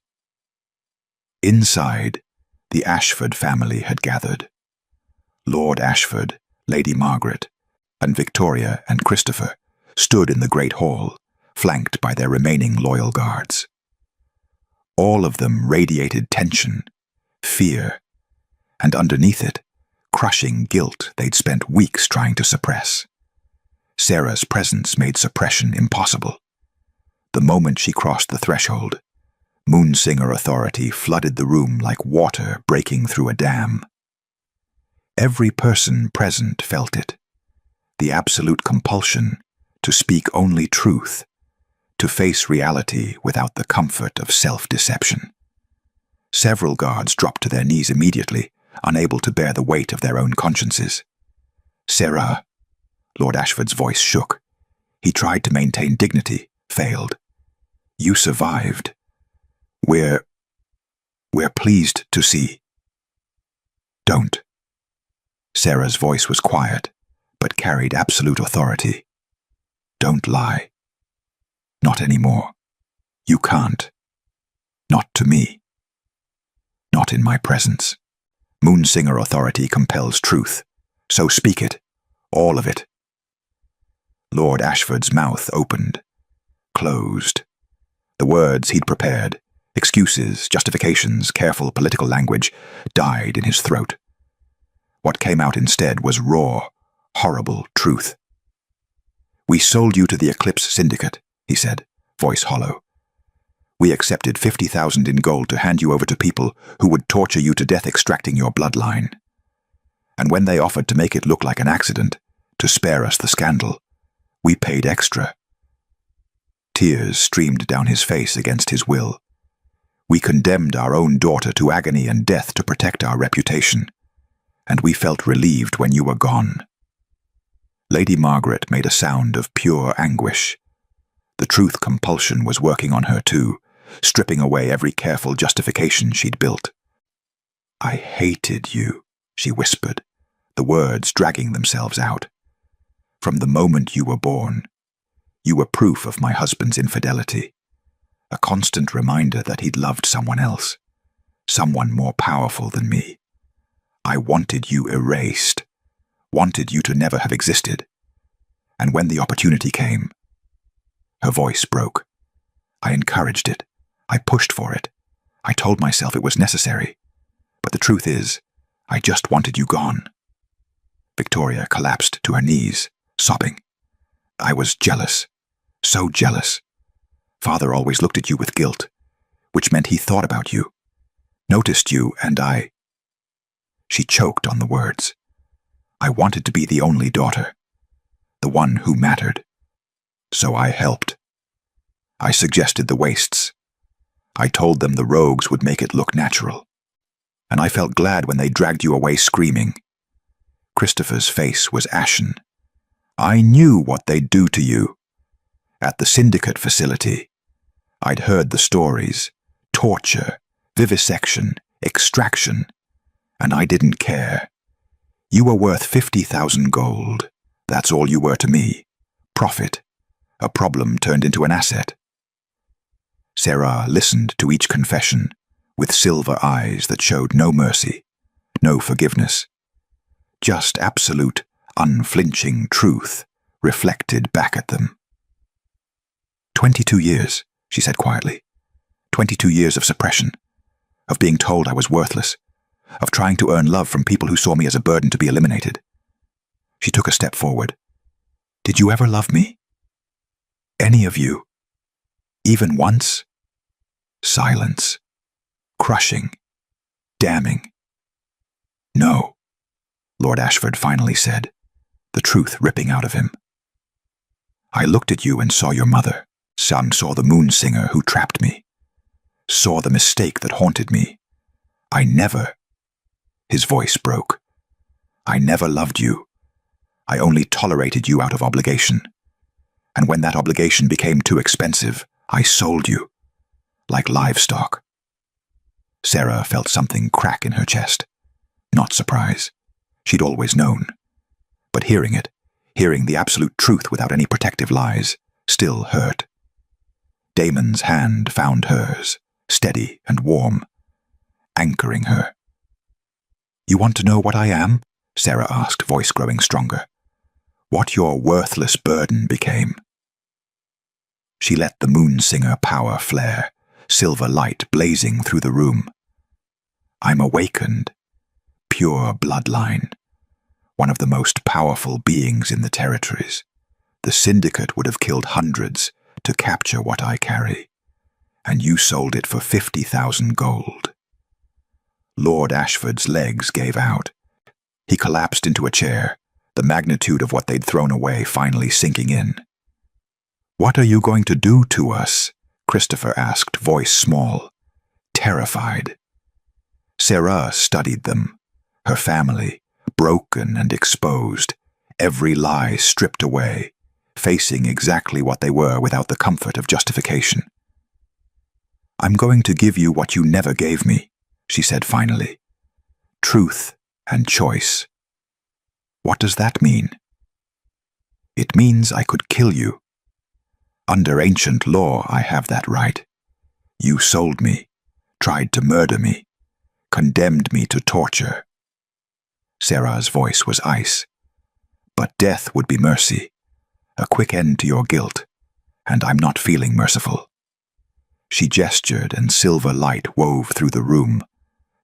Inside, the Ashford family had gathered. Lord Ashford, Lady Margaret, and Victoria and Christopher stood in the great hall, flanked by their remaining loyal guards. All of them radiated tension, fear, and underneath it, crushing guilt they'd spent weeks trying to suppress. Sarah's presence made suppression impossible. The moment she crossed the threshold, Moonsinger authority flooded the room like water breaking through a dam. Every person present felt it, the absolute compulsion to speak only truth, to face reality without the comfort of self-deception. Several guards dropped to their knees immediately, unable to bear the weight of their own consciences. "Sarah," Lord Ashford's voice shook. He tried to maintain dignity, failed. "You survived. We're pleased to see." "Don't." Sarah's voice was quiet, but carried absolute authority. "Don't lie. Not anymore. You can't. Not to me. Not in my presence. Moonsinger authority compels truth, so speak it, all of it." Lord Ashford's mouth opened, closed. The words he'd prepared, excuses, justifications, careful political language, died in his throat. What came out instead was raw, horrible truth. "We sold you to the Eclipse Syndicate," he said, voice hollow. "We accepted 50,000 in gold to hand you over to people who would torture you to death extracting your bloodline. And when they offered to make it look like an accident, to spare us the scandal, we paid extra." Tears streamed down his face against his will. "We condemned our own daughter to agony and death to protect our reputation, and we felt relieved when you were gone." Lady Margaret made a sound of pure anguish. The truth compulsion was working on her too, stripping away every careful justification she'd built. "I hated you," she whispered, the words dragging themselves out. "From the moment you were born. You were proof of my husband's infidelity, a constant reminder that he'd loved someone else, someone more powerful than me. I wanted you erased, wanted you to never have existed. And when the opportunity came..." Her voice broke. "I encouraged it. I pushed for it. I told myself it was necessary. But the truth is, I just wanted you gone." Victoria collapsed to her knees, sobbing. "I was jealous. So jealous. Father always looked at you with guilt, which meant he thought about you, noticed you, and I..." She choked on the words. "I wanted to be the only daughter, the one who mattered. So I helped. I suggested the wastes. I told them the rogues would make it look natural. And I felt glad when they dragged you away screaming." Christopher's face was ashen. "I knew what they'd do to you. At the syndicate facility, I'd heard the stories. Torture, vivisection, extraction. And I didn't care. You were worth 50,000 gold. That's all you were to me. Profit. A problem turned into an asset." Sarah listened to each confession with silver eyes that showed no mercy, no forgiveness. Just absolute, unflinching truth reflected back at them. 22 years, she said quietly. 22 years of suppression, of being told I was worthless, of trying to earn love from people who saw me as a burden to be eliminated." She took a step forward. "Did you ever love me? Any of you? Even once?" Silence. Crushing. Damning. "No." Lord Ashford finally said, the truth ripping out of him. I looked at you and saw your mother. Son saw the moon singer who trapped me. Saw the mistake that haunted me. I never... His voice broke. I never loved you. I only tolerated you out of obligation. And when that obligation became too expensive, I sold you. Like livestock. Sarah felt something crack in her chest. Not surprise. She'd always known. But hearing it, hearing the absolute truth without any protective lies, still hurt. Damon's hand found hers, steady and warm, anchoring her. You want to know what I am? Sarah asked, voice growing stronger. What your worthless burden became. She let the moon singer power flare, silver light blazing through the room. I'm awakened. Pure bloodline. One of the most powerful beings in the territories. The syndicate would have killed hundreds to capture what I carry. And you sold it for 50,000 gold. Lord Ashford's legs gave out. He collapsed into a chair, the magnitude of what they'd thrown away finally sinking in. What are you going to do to us? Christopher asked, voice small, terrified. Sarah studied them, her family, broken and exposed, every lie stripped away, facing exactly what they were without the comfort of justification. I'm going to give you what you never gave me, she said finally. Truth and choice. What does that mean? It means I could kill you. Under ancient law, I have that right. You sold me, tried to murder me, condemned me to torture. Sarah's voice was ice. But death would be mercy, a quick end to your guilt, and I'm not feeling merciful. She gestured and silver light wove through the room,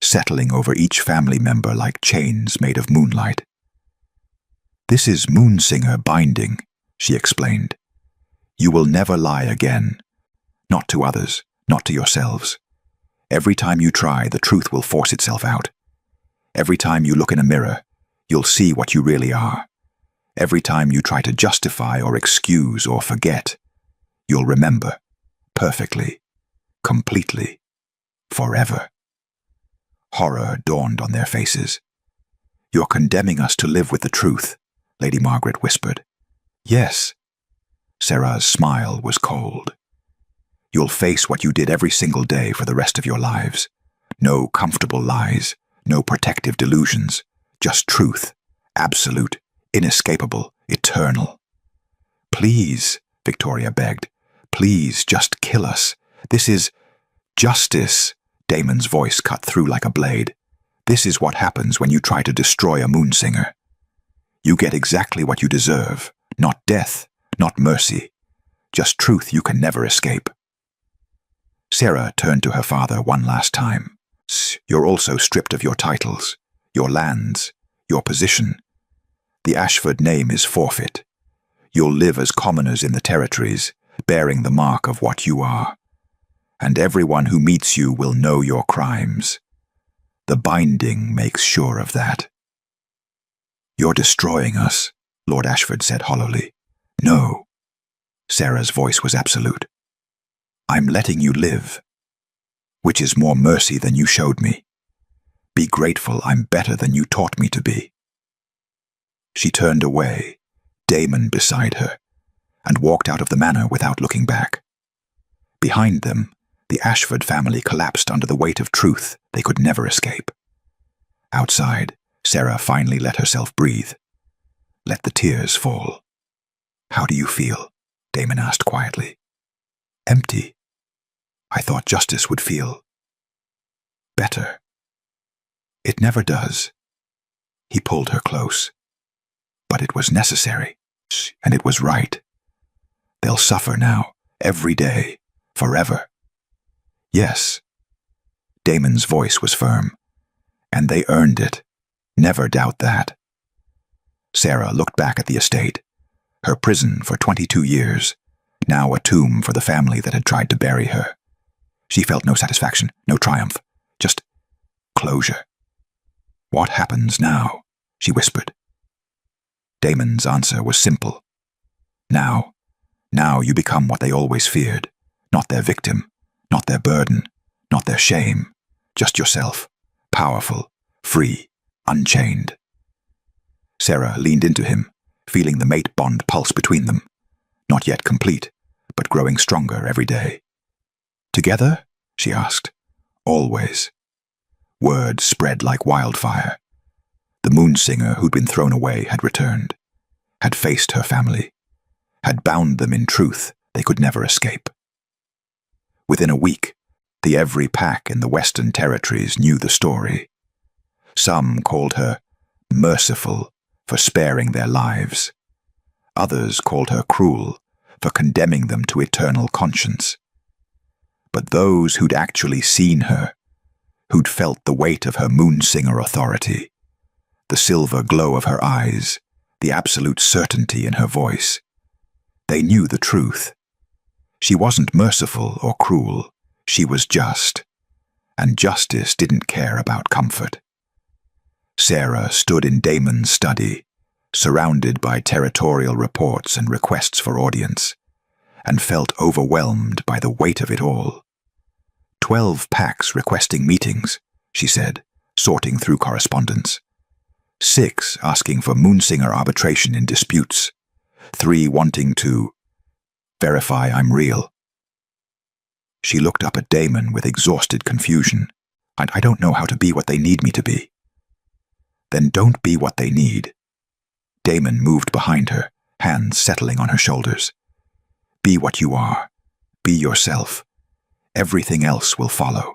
settling over each family member like chains made of moonlight. This is Moonsinger binding, she explained. You will never lie again. Not to others, not to yourselves. Every time you try, the truth will force itself out. Every time you look in a mirror, you'll see what you really are. Every time you try to justify or excuse or forget, you'll remember, perfectly, completely, forever. Horror dawned on their faces. You're condemning us to live with the truth, Lady Margaret whispered. Yes. Sarah's smile was cold. You'll face what you did every single day for the rest of your lives. No comfortable lies, no protective delusions, just truth, absolute, inescapable, eternal. Please, Victoria begged, please just kill us. This is justice, Damon's voice cut through like a blade. This is what happens when you try to destroy a moonsinger. You get exactly what you deserve, not death, not mercy, just truth you can never escape. Sarah turned to her father one last time. You're also stripped of your titles, your lands, your position. The Ashford name is forfeit. You'll live as commoners in the territories, bearing the mark of what you are. And everyone who meets you will know your crimes. The binding makes sure of that. You're destroying us, Lord Ashford said hollowly. No. Sarah's voice was absolute. I'm letting you live, which is more mercy than you showed me. Be grateful I'm better than you taught me to be. She turned away, Damon beside her, and walked out of the manor without looking back. Behind them, the Ashford family collapsed under the weight of truth they could never escape. Outside, Sarah finally let herself breathe. Let the tears fall. How do you feel? Damon asked quietly. Empty. I thought justice would feel better. It never does. He pulled her close. But it was necessary, and it was right. They'll suffer now, every day, forever. Yes. Damon's voice was firm. And they earned it. Never doubt that. Sarah looked back at the estate, her prison for 22 years, now a tomb for the family that had tried to bury her. She felt no satisfaction, no triumph, just closure. What happens now? she whispered. Damon's answer was simple. Now you become what they always feared, not their victim, not their burden, not their shame, just yourself, powerful, free, unchained. Sarah leaned into him, feeling the mate bond pulse between them, not yet complete, but growing stronger every day. Together? She asked. Always. Word spread like wildfire. The moon singer who'd been thrown away had returned, had faced her family, had bound them in truth they could never escape. Within a week, the every pack in the Western Territories knew the story. Some called her merciful for sparing their lives. Others called her cruel for condemning them to eternal conscience. But those who'd actually seen her, who'd felt the weight of her moonsinger authority, the silver glow of her eyes, the absolute certainty in her voice, they knew the truth. She wasn't merciful or cruel, she was just, and justice didn't care about comfort. Sarah stood in Damon's study, surrounded by territorial reports and requests for audience, and felt overwhelmed by the weight of it all. 12 packs requesting meetings, she said, sorting through correspondence. 6 asking for moonsinger arbitration in disputes. 3 wanting to verify I'm real. She looked up at Damon with exhausted confusion. I don't know how to be what they need me to be. Then don't be what they need. Damon moved behind her, hands settling on her shoulders. Be what you are. Be yourself. Everything else will follow.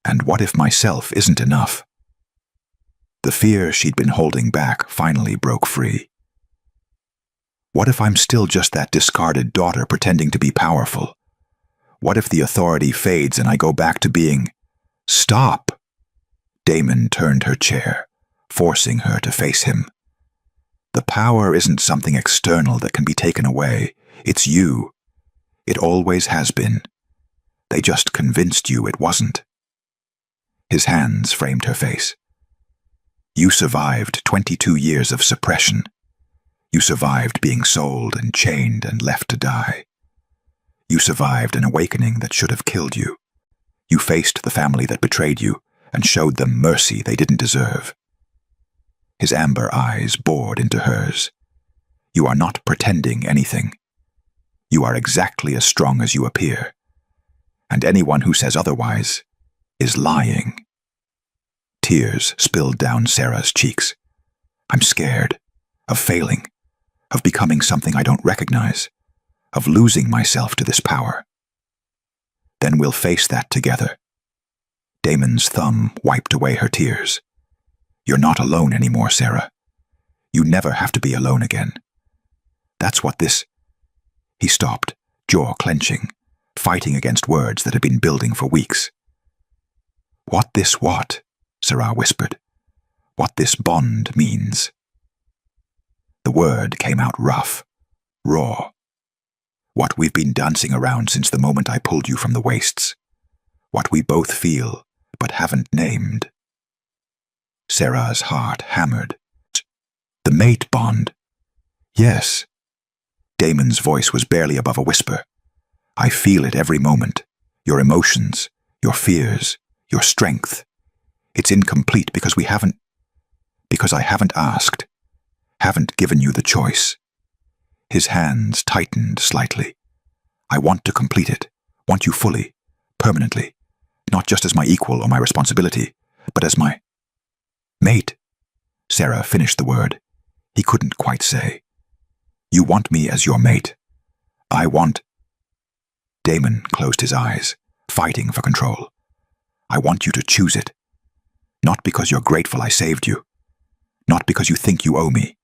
And what if myself isn't enough? The fear she'd been holding back finally broke free. What if I'm still just that discarded daughter pretending to be powerful? What if the authority fades and I go back to being... Stop! Damon turned her chair, forcing her to face him. The power isn't something external that can be taken away. It's you. It always has been. They just convinced you it wasn't. His hands framed her face. You survived 22 years of suppression. You survived being sold and chained and left to die. You survived an awakening that should have killed you. You faced the family that betrayed you and showed them mercy they didn't deserve. His amber eyes bored into hers. You are not pretending anything. You are exactly as strong as you appear. And anyone who says otherwise is lying. Tears spilled down Sarah's cheeks. I'm scared of failing, of becoming something I don't recognize, of losing myself to this power. Then we'll face that together. Damon's thumb wiped away her tears. You're not alone anymore, Sarah. You never have to be alone again. That's what this... He stopped, jaw clenching, fighting against words that had been building for weeks. What this what? Sarah whispered. What this bond means. The word came out rough, raw. What we've been dancing around since the moment I pulled you from the wastes. What we both feel, but haven't named. Sarah's heart hammered. The mate bond. Yes. Damon's voice was barely above a whisper. I feel it every moment. Your emotions, your fears, your strength. It's incomplete because I haven't asked, haven't given you the choice. His hands tightened slightly. I want to complete it, want you fully, permanently, not just as my equal or my responsibility, but as my mate. Sarah finished the word. He couldn't quite say. You want me as your mate. I want... Damon closed his eyes, fighting for control. I want you to choose it. Not because you're grateful I saved you. Not because you think you owe me.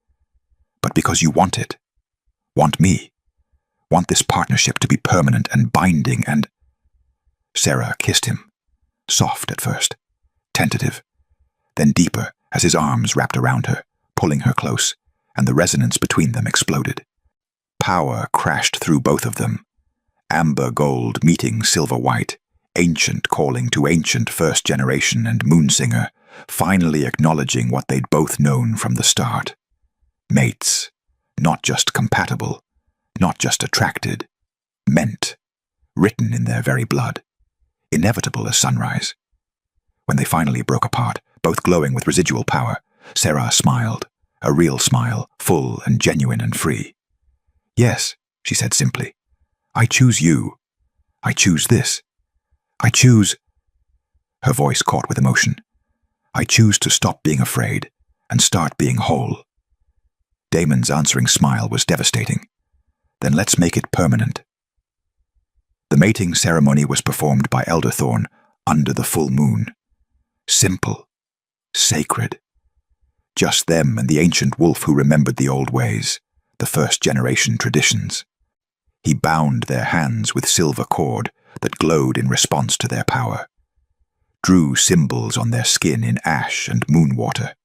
But because you want it. Want me. Want this partnership to be permanent and binding and... Sarah kissed him. Soft at first. Tentative. Then deeper as his arms wrapped around her, pulling her close, and the resonance between them exploded. Power crashed through both of them. Amber gold meeting silver white, ancient calling to ancient first generation and moonsinger, finally acknowledging what they'd both known from the start. Mates, not just compatible, not just attracted, meant, written in their very blood, inevitable as sunrise. When they finally broke apart, both glowing with residual power, Sarah smiled, a real smile, full and genuine and free. "Yes," she said simply. "I choose you. I choose this. I choose—" Her voice caught with emotion. "I choose to stop being afraid and start being whole." Damon's answering smile was devastating. "Then let's make it permanent." The mating ceremony was performed by Elderthorn under the full moon. Simple, sacred. Just them and the ancient wolf who remembered the old ways, the first-generation traditions. He bound their hands with silver cord that glowed in response to their power, drew symbols on their skin in ash and moon water,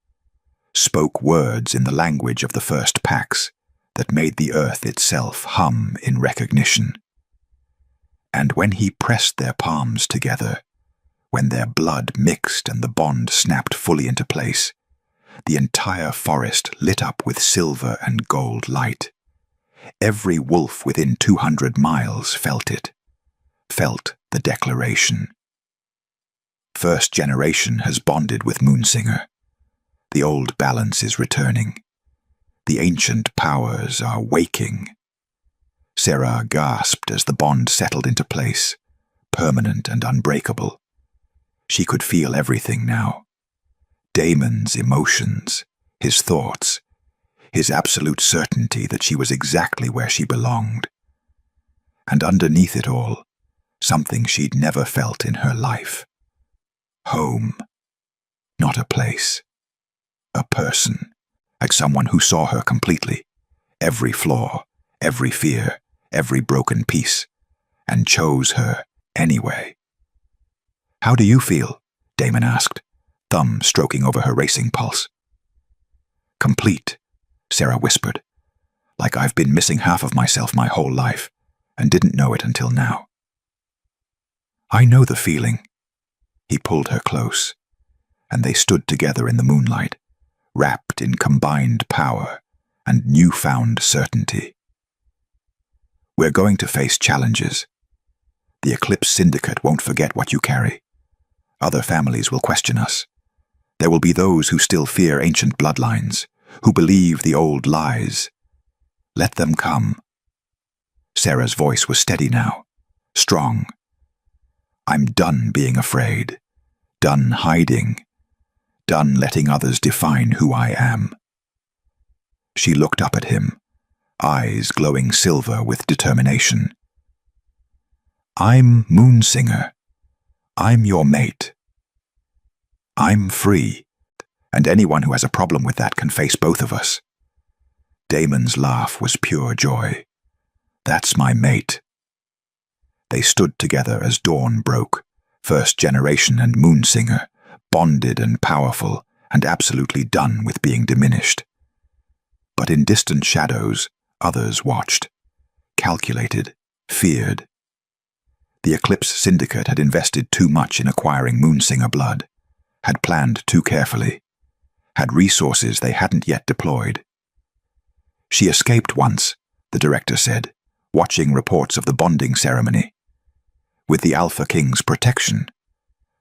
spoke words in the language of the first packs that made the earth itself hum in recognition. And when he pressed their palms together, when their blood mixed and the bond snapped fully into place, the entire forest lit up with silver and gold light. Every wolf within 200 miles felt it, felt the declaration. First generation has bonded with Moonsinger. The old balance is returning. The ancient powers are waking. Sarah gasped as the bond settled into place, permanent and unbreakable. She could feel everything now. Damon's emotions, his thoughts, his absolute certainty that she was exactly where she belonged. And underneath it all, something she'd never felt in her life. Home. Not a place. A person. Like someone who saw her completely. Every flaw, every fear, every broken piece. And chose her anyway. "How do you feel?" Damon asked, thumb stroking over her racing pulse. "Complete," Sarah whispered. "Like I've been missing half of myself my whole life, and didn't know it until now." "I know the feeling." He pulled her close, and they stood together in the moonlight, wrapped in combined power and newfound certainty. "We're going to face challenges. The Eclipse Syndicate won't forget what you carry. Other families will question us. There will be those who still fear ancient bloodlines, who believe the old lies. Let them come." Sarah's voice was steady now, strong. "I'm done being afraid, done hiding, done letting others define who I am." She looked up at him, eyes glowing silver with determination. "I'm Moonsinger. I'm your mate. I'm free, and anyone who has a problem with that can face both of us." Damon's laugh was pure joy. "That's my mate." They stood together as dawn broke, First Generation and Moonsinger, bonded and powerful, and absolutely done with being diminished. But in distant shadows, others watched, calculated, feared. The Eclipse Syndicate had invested too much in acquiring Moonsinger blood, had planned too carefully, had resources they hadn't yet deployed. "She escaped once," the director said, watching reports of the bonding ceremony. "With the Alpha King's protection.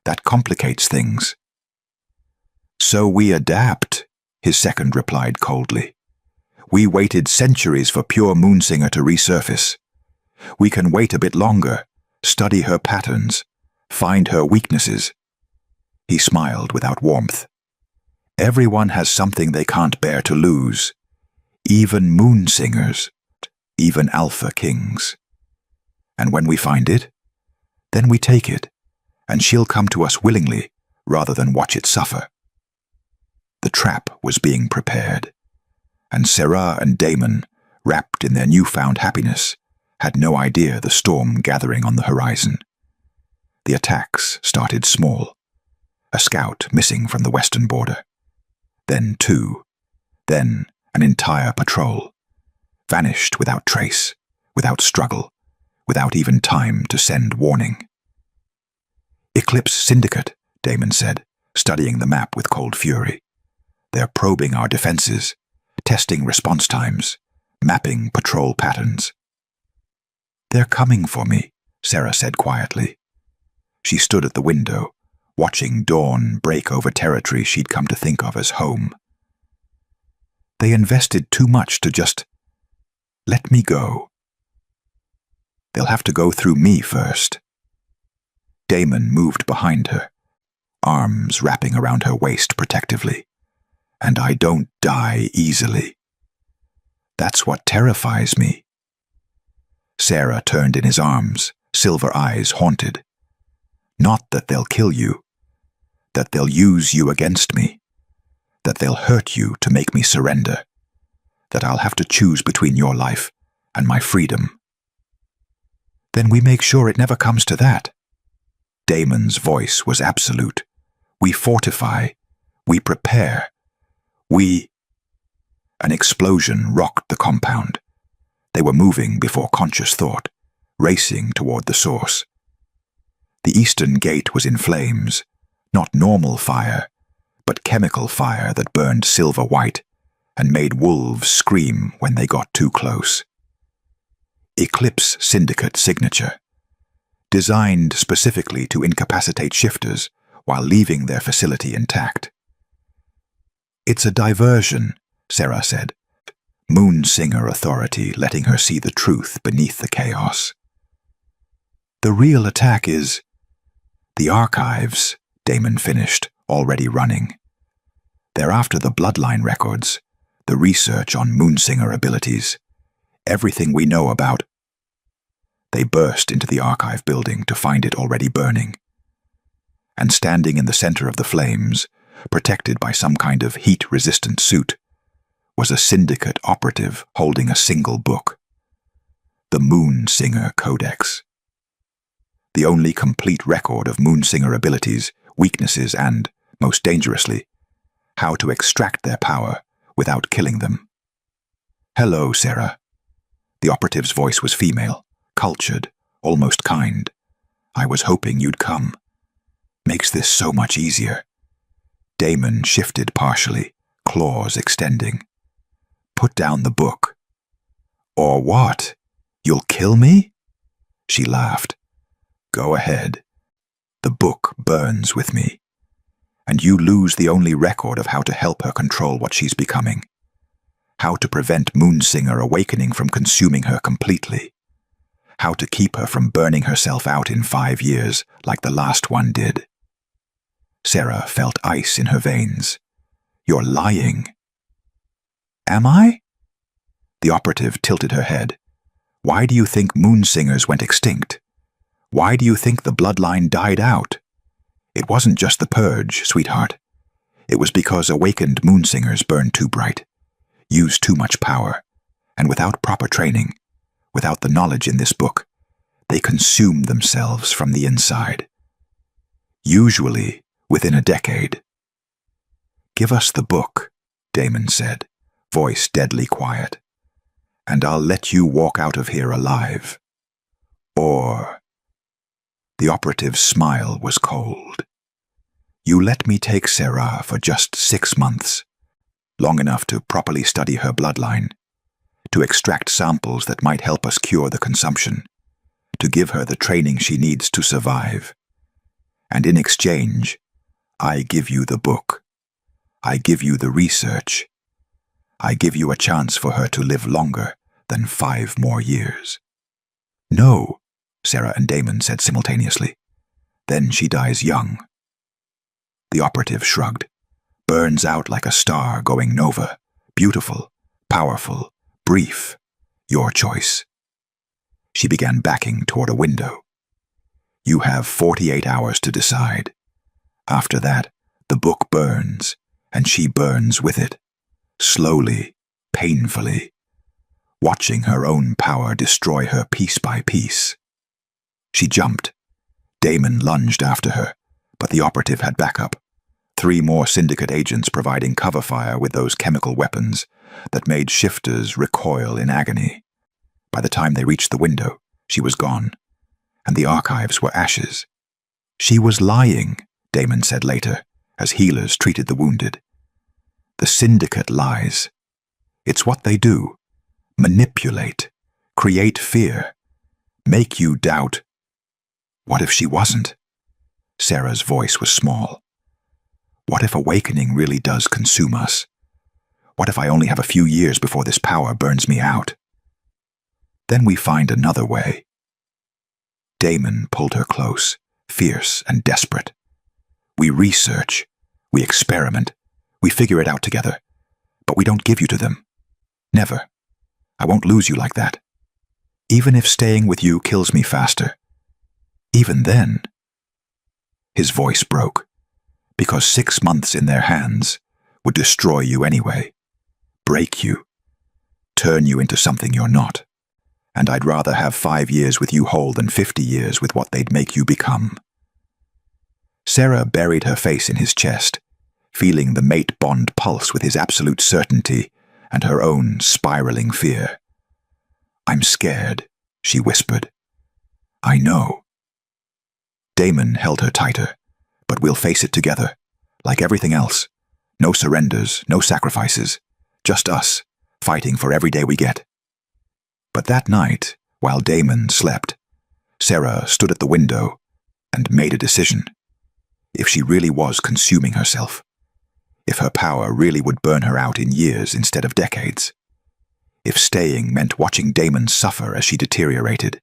That complicates things." "So we adapt," his second replied coldly. "We waited centuries for pure Moonsinger to resurface. We can wait a bit longer, study her patterns, find her weaknesses." He smiled without warmth. "Everyone has something they can't bear to lose. Even Moonsingers, even Alpha Kings. And when we find it, then we take it, and she'll come to us willingly rather than watch it suffer." The trap was being prepared, and Sarah and Damon, wrapped in their newfound happiness, had no idea the storm gathering on the horizon. The attacks started small. A scout missing from the western border. Then two. Then an entire patrol. Vanished without trace, without struggle, without even time to send warning. "Eclipse Syndicate," Damon said, studying the map with cold fury. They're probing our defenses, testing response times, mapping patrol patterns. They're coming for me, Sarah said quietly. She stood at the window, watching dawn break over territory she'd come to think of as home. They invested too much to just let me go. They'll have to go through me first. Damon moved behind her, arms wrapping around her waist protectively. And I don't die easily. That's what terrifies me. Sarah turned in his arms, silver eyes haunted. Not that they'll kill you, that they'll use you against me, that they'll hurt you to make me surrender, that I'll have to choose between your life and my freedom. Then we make sure it never comes to that. Damon's voice was absolute. We fortify, we prepare, An explosion rocked the compound. They were moving before conscious thought, racing toward the source. The eastern gate was in flames, not normal fire, but chemical fire that burned silver white and made wolves scream when they got too close. Eclipse Syndicate signature, designed specifically to incapacitate shifters while leaving their facility intact. It's a diversion, Sarah said, Moonsinger authority letting her see the truth beneath the chaos. The real attack is the archives, Damon finished, already running. They're after the bloodline records, the research on Moonsinger abilities, everything we know about. They burst into the archive building to find it already burning. And standing in the center of the flames, protected by some kind of heat-resistant suit, was a syndicate operative holding a single book, the Moonsinger Codex. The only complete record of Moonsinger abilities, weaknesses, and, most dangerously, how to extract their power without killing them. Hello, Sarah. The operative's voice was female, cultured, almost kind. I was hoping you'd come. Makes this so much easier. Damon shifted partially, claws extending. Put down the book. Or what? You'll kill me? She laughed. Go ahead. The book burns with me. And you lose the only record of how to help her control what she's becoming. How to prevent Moonsinger awakening from consuming her completely. How to keep her from burning herself out in 5 years like the last one did. Sarah felt ice in her veins. You're lying. Am I? The operative tilted her head. Why do you think Moonsingers went extinct? Why do you think the bloodline died out? It wasn't just the purge, sweetheart. It was because awakened Moonsingers burned too bright, used too much power, and without proper training, without the knowledge in this book, they consumed themselves from the inside. Usually, within a decade. Give us the book, Damon said, voice deadly quiet, and I'll let you walk out of here alive. Or... The operative's smile was cold. You let me take Sarah for just 6 months, long enough to properly study her bloodline, to extract samples that might help us cure the consumption, to give her the training she needs to survive. And in exchange, I give you the book. I give you the research. I give you a chance for her to live longer than 5 more years. No, Sarah and Damon said simultaneously. Then she dies young. The operative shrugged. Burns out like a star going nova. Beautiful, powerful, brief. Your choice. She began backing toward a window. You have 48 hours to decide. After that, the book burns, and she burns with it. Slowly, painfully. Watching her own power destroy her piece by piece. She jumped. Damon lunged after her, but the operative had backup. 3 more syndicate agents providing cover fire with those chemical weapons that made shifters recoil in agony. By the time they reached the window, she was gone, and the archives were ashes. She was lying, Damon said later, as healers treated the wounded. The syndicate lies. It's what they do. Manipulate, create fear, make you doubt. What if she wasn't? Sarah's voice was small. What if awakening really does consume us? What if I only have a few years before this power burns me out? Then we find another way. Damon pulled her close, fierce and desperate. We research, we experiment, we figure it out together, but we don't give you to them. Never. I won't lose you like that. Even if staying with you kills me faster. Even then. His voice broke, because 6 months in their hands would destroy you anyway, break you, turn you into something you're not. And I'd rather have 5 years with you whole than 50 years with what they'd make you become. Sarah buried her face in his chest, feeling the mate bond pulse with his absolute certainty and her own spiraling fear. I'm scared, she whispered. I know. Damon held her tighter, but we'll face it together, like everything else. No surrenders, no sacrifices, just us, fighting for every day we get. But that night, while Damon slept, Sarah stood at the window and made a decision. If she really was consuming herself, if her power really would burn her out in years instead of decades, if staying meant watching Damon suffer as she deteriorated,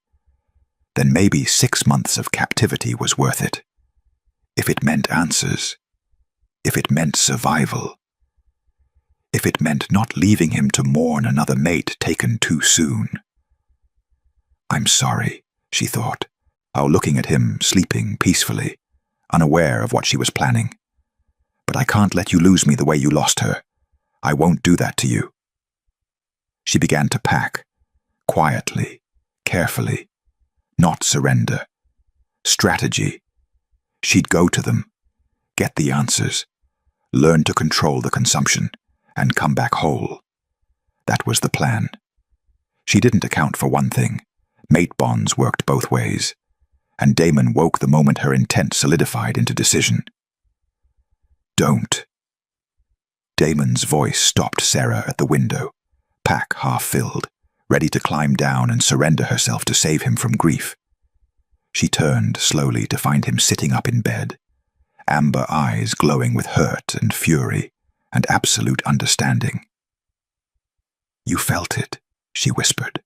then maybe 6 months of captivity was worth it. If it meant answers, if it meant survival, if it meant not leaving him to mourn another mate taken too soon. I'm sorry, she thought, while looking at him sleeping peacefully, unaware of what she was planning. But I can't let you lose me the way you lost her. I won't do that to you. She began to pack, quietly, carefully, not surrender. Strategy. She'd go to them, get the answers, learn to control the consumption, and come back whole. That was the plan. She didn't account for one thing. Mate bonds worked both ways, and Damon woke the moment her intent solidified into decision. Don't. Damon's voice stopped Sarah at the window, pack half filled, ready to climb down and surrender herself to save him from grief. She turned slowly to find him sitting up in bed, amber eyes glowing with hurt and fury and absolute understanding. You felt it, she whispered,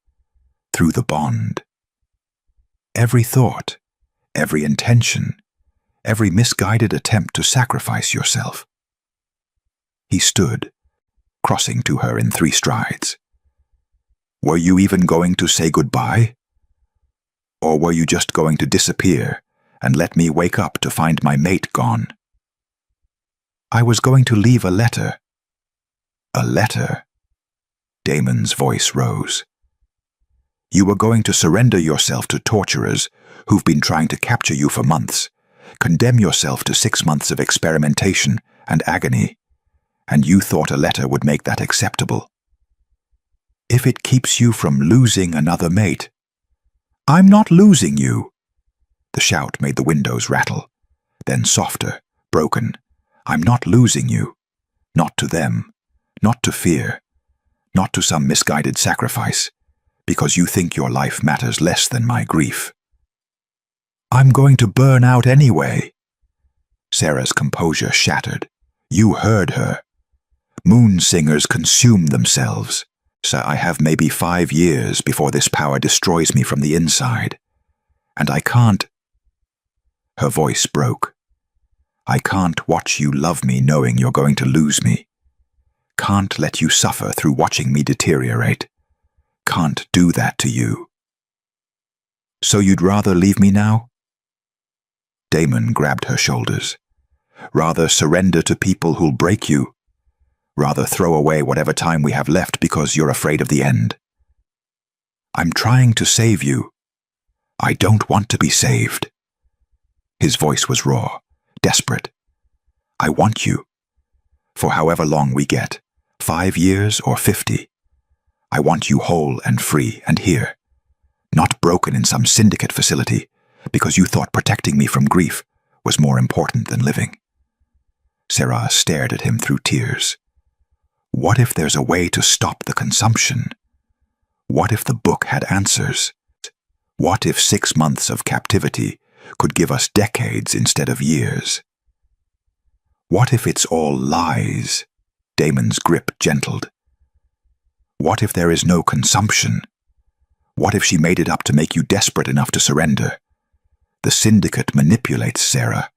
through the bond. Every thought, every intention, every misguided attempt to sacrifice yourself. He stood, crossing to her in 3 strides. Were you even going to say goodbye? Or were you just going to disappear and let me wake up to find my mate gone? I was going to leave a letter. A letter? Damon's voice rose. You were going to surrender yourself to torturers who've been trying to capture you for months, condemn yourself to 6 months of experimentation and agony, and you thought a letter would make that acceptable. If it keeps you from losing another mate. I'm not losing you. The shout made the windows rattle, then softer, broken. I'm not losing you. Not to them, not to fear, not to some misguided sacrifice, because you think your life matters less than my grief. I'm going to burn out anyway. Sarah's composure shattered. You heard her. Moon singers consume themselves, so I have maybe 5 years before this power destroys me from the inside. And I can't. Her voice broke. I can't watch you love me knowing you're going to lose me. Can't let you suffer through watching me deteriorate. Can't do that to you. So you'd rather leave me now? Damon grabbed her shoulders. Rather surrender to people who'll break you. Rather throw away whatever time we have left because you're afraid of the end. I'm trying to save you. I don't want to be saved. His voice was raw, desperate. I want you. For however long we get, 5 years or 50. I want you whole and free and here. Not broken in some syndicate facility because you thought protecting me from grief was more important than living. Sarah stared at him through tears. What if there's a way to stop the consumption? What if the book had answers? What if 6 months of captivity could give us decades instead of years? What if it's all lies? Damon's grip gentled. What if there is no consumption? What if she made it up to make you desperate enough to surrender? The syndicate manipulates Sarah.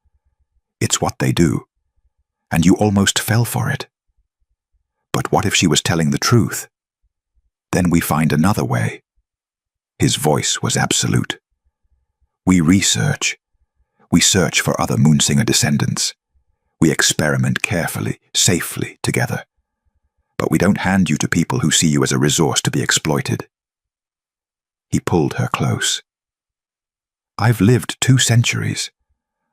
It's what they do. And you almost fell for it. But what if she was telling the truth? Then we find another way. His voice was absolute. We research. We search for other Moonsinger descendants. We experiment carefully, safely, together. But we don't hand you to people who see you as a resource to be exploited. He pulled her close. I've lived 2 centuries.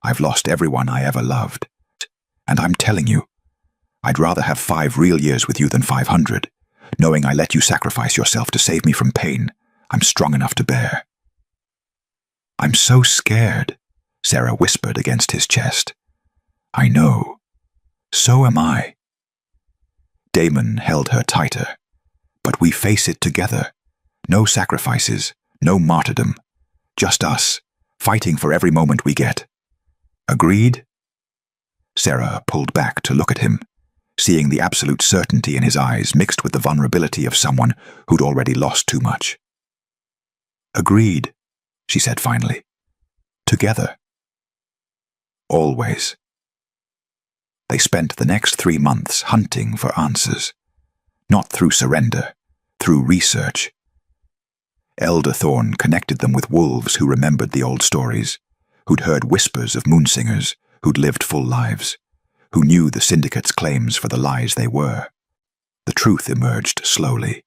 I've lost everyone I ever loved. And I'm telling you, I'd rather have 5 real years with you than 500, knowing I let you sacrifice yourself to save me from pain I'm strong enough to bear. I'm so scared, Sarah whispered against his chest. I know. So am I. Damon held her tighter. But we face it together. No sacrifices, no martyrdom. Just us, fighting for every moment we get. Agreed? Sarah pulled back to look at him, seeing the absolute certainty in his eyes mixed with the vulnerability of someone who'd already lost too much. Agreed, she said finally. Together. Always. They spent the next 3 months hunting for answers. Not through surrender, through research. Elder Thorn connected them with wolves who remembered the old stories, who'd heard whispers of Moonsingers, who'd lived full lives, who knew the syndicate's claims for the lies they were. The truth emerged slowly.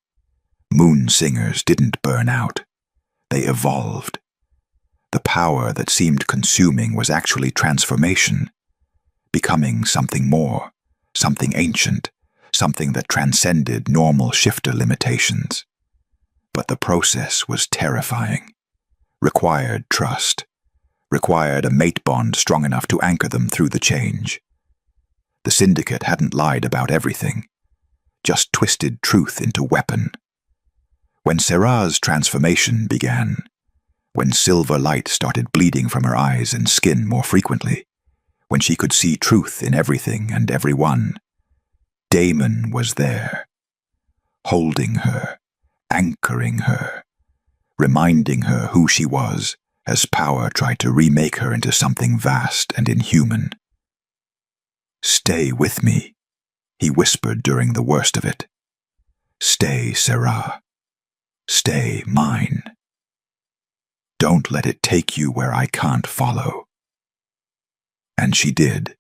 Moonsingers didn't burn out. They evolved. The power that seemed consuming was actually transformation, becoming something more, something ancient, something that transcended normal shifter limitations. But the process was terrifying, required trust, required a mate bond strong enough to anchor them through the change. The syndicate hadn't lied about everything, just twisted truth into weapon. When Sarah's transformation began, when silver light started bleeding from her eyes and skin more frequently, when she could see truth in everything and everyone, Damon was there, holding her, anchoring her, reminding her who she was as power tried to remake her into something vast and inhuman. Stay with me, he whispered during the worst of it. Stay, Sarah. Stay mine. Don't let it take you where I can't follow. And she did,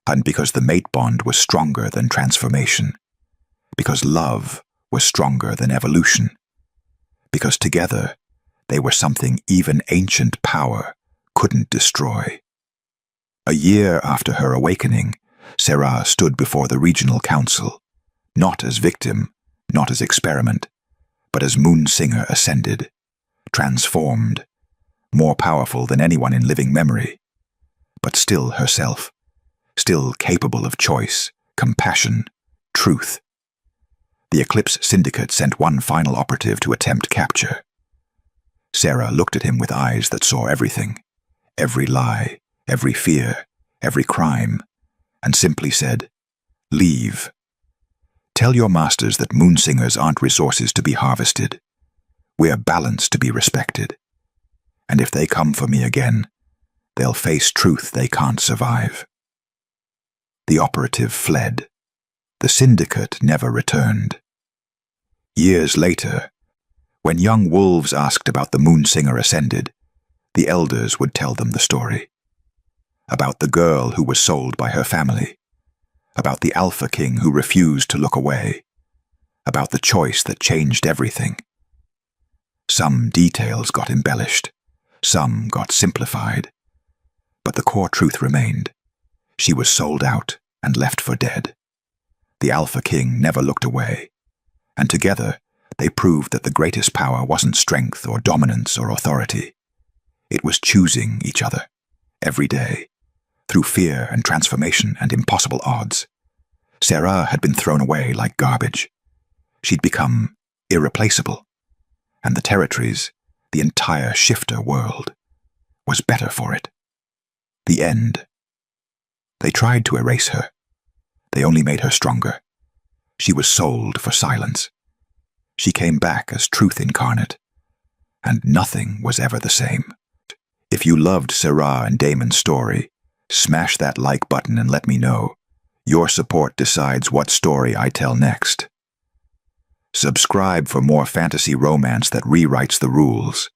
and because the mate bond was stronger than transformation, because love was stronger than evolution, because together they were something even ancient power couldn't destroy. A year after her awakening, Sarah stood before the regional council, not as victim, not as experiment, but as Moonsinger ascended, transformed, more powerful than anyone in living memory, but still herself, still capable of choice, compassion, truth. The Eclipse Syndicate sent one final operative to attempt capture. Sarah looked at him with eyes that saw everything, every lie, every fear, every crime, and simply said, "Leave. Tell your masters that Moonsingers aren't resources to be harvested. We're balance to be respected. And if they come for me again, they'll face truth they can't survive." The operative fled. The syndicate never returned. Years later, when young wolves asked about the Moonsinger ascended, the elders would tell them the story. About the girl who was sold by her family. About the Alpha King who refused to look away. About the choice that changed everything. Some details got embellished. Some got simplified. But the core truth remained. She was sold out and left for dead. The Alpha King never looked away. And together, they proved that the greatest power wasn't strength or dominance or authority. It was choosing each other, every day, through fear and transformation and impossible odds. Sarah had been thrown away like garbage. She'd become irreplaceable, and the territories, the entire shifter world, was better for it. The end. They tried to erase her. They only made her stronger. She was sold for silence. She came back as truth incarnate, and nothing was ever the same. If you loved Sarah and Damon's story, smash that like button and let me know. Your support decides what story I tell next. Subscribe for more fantasy romance that rewrites the rules.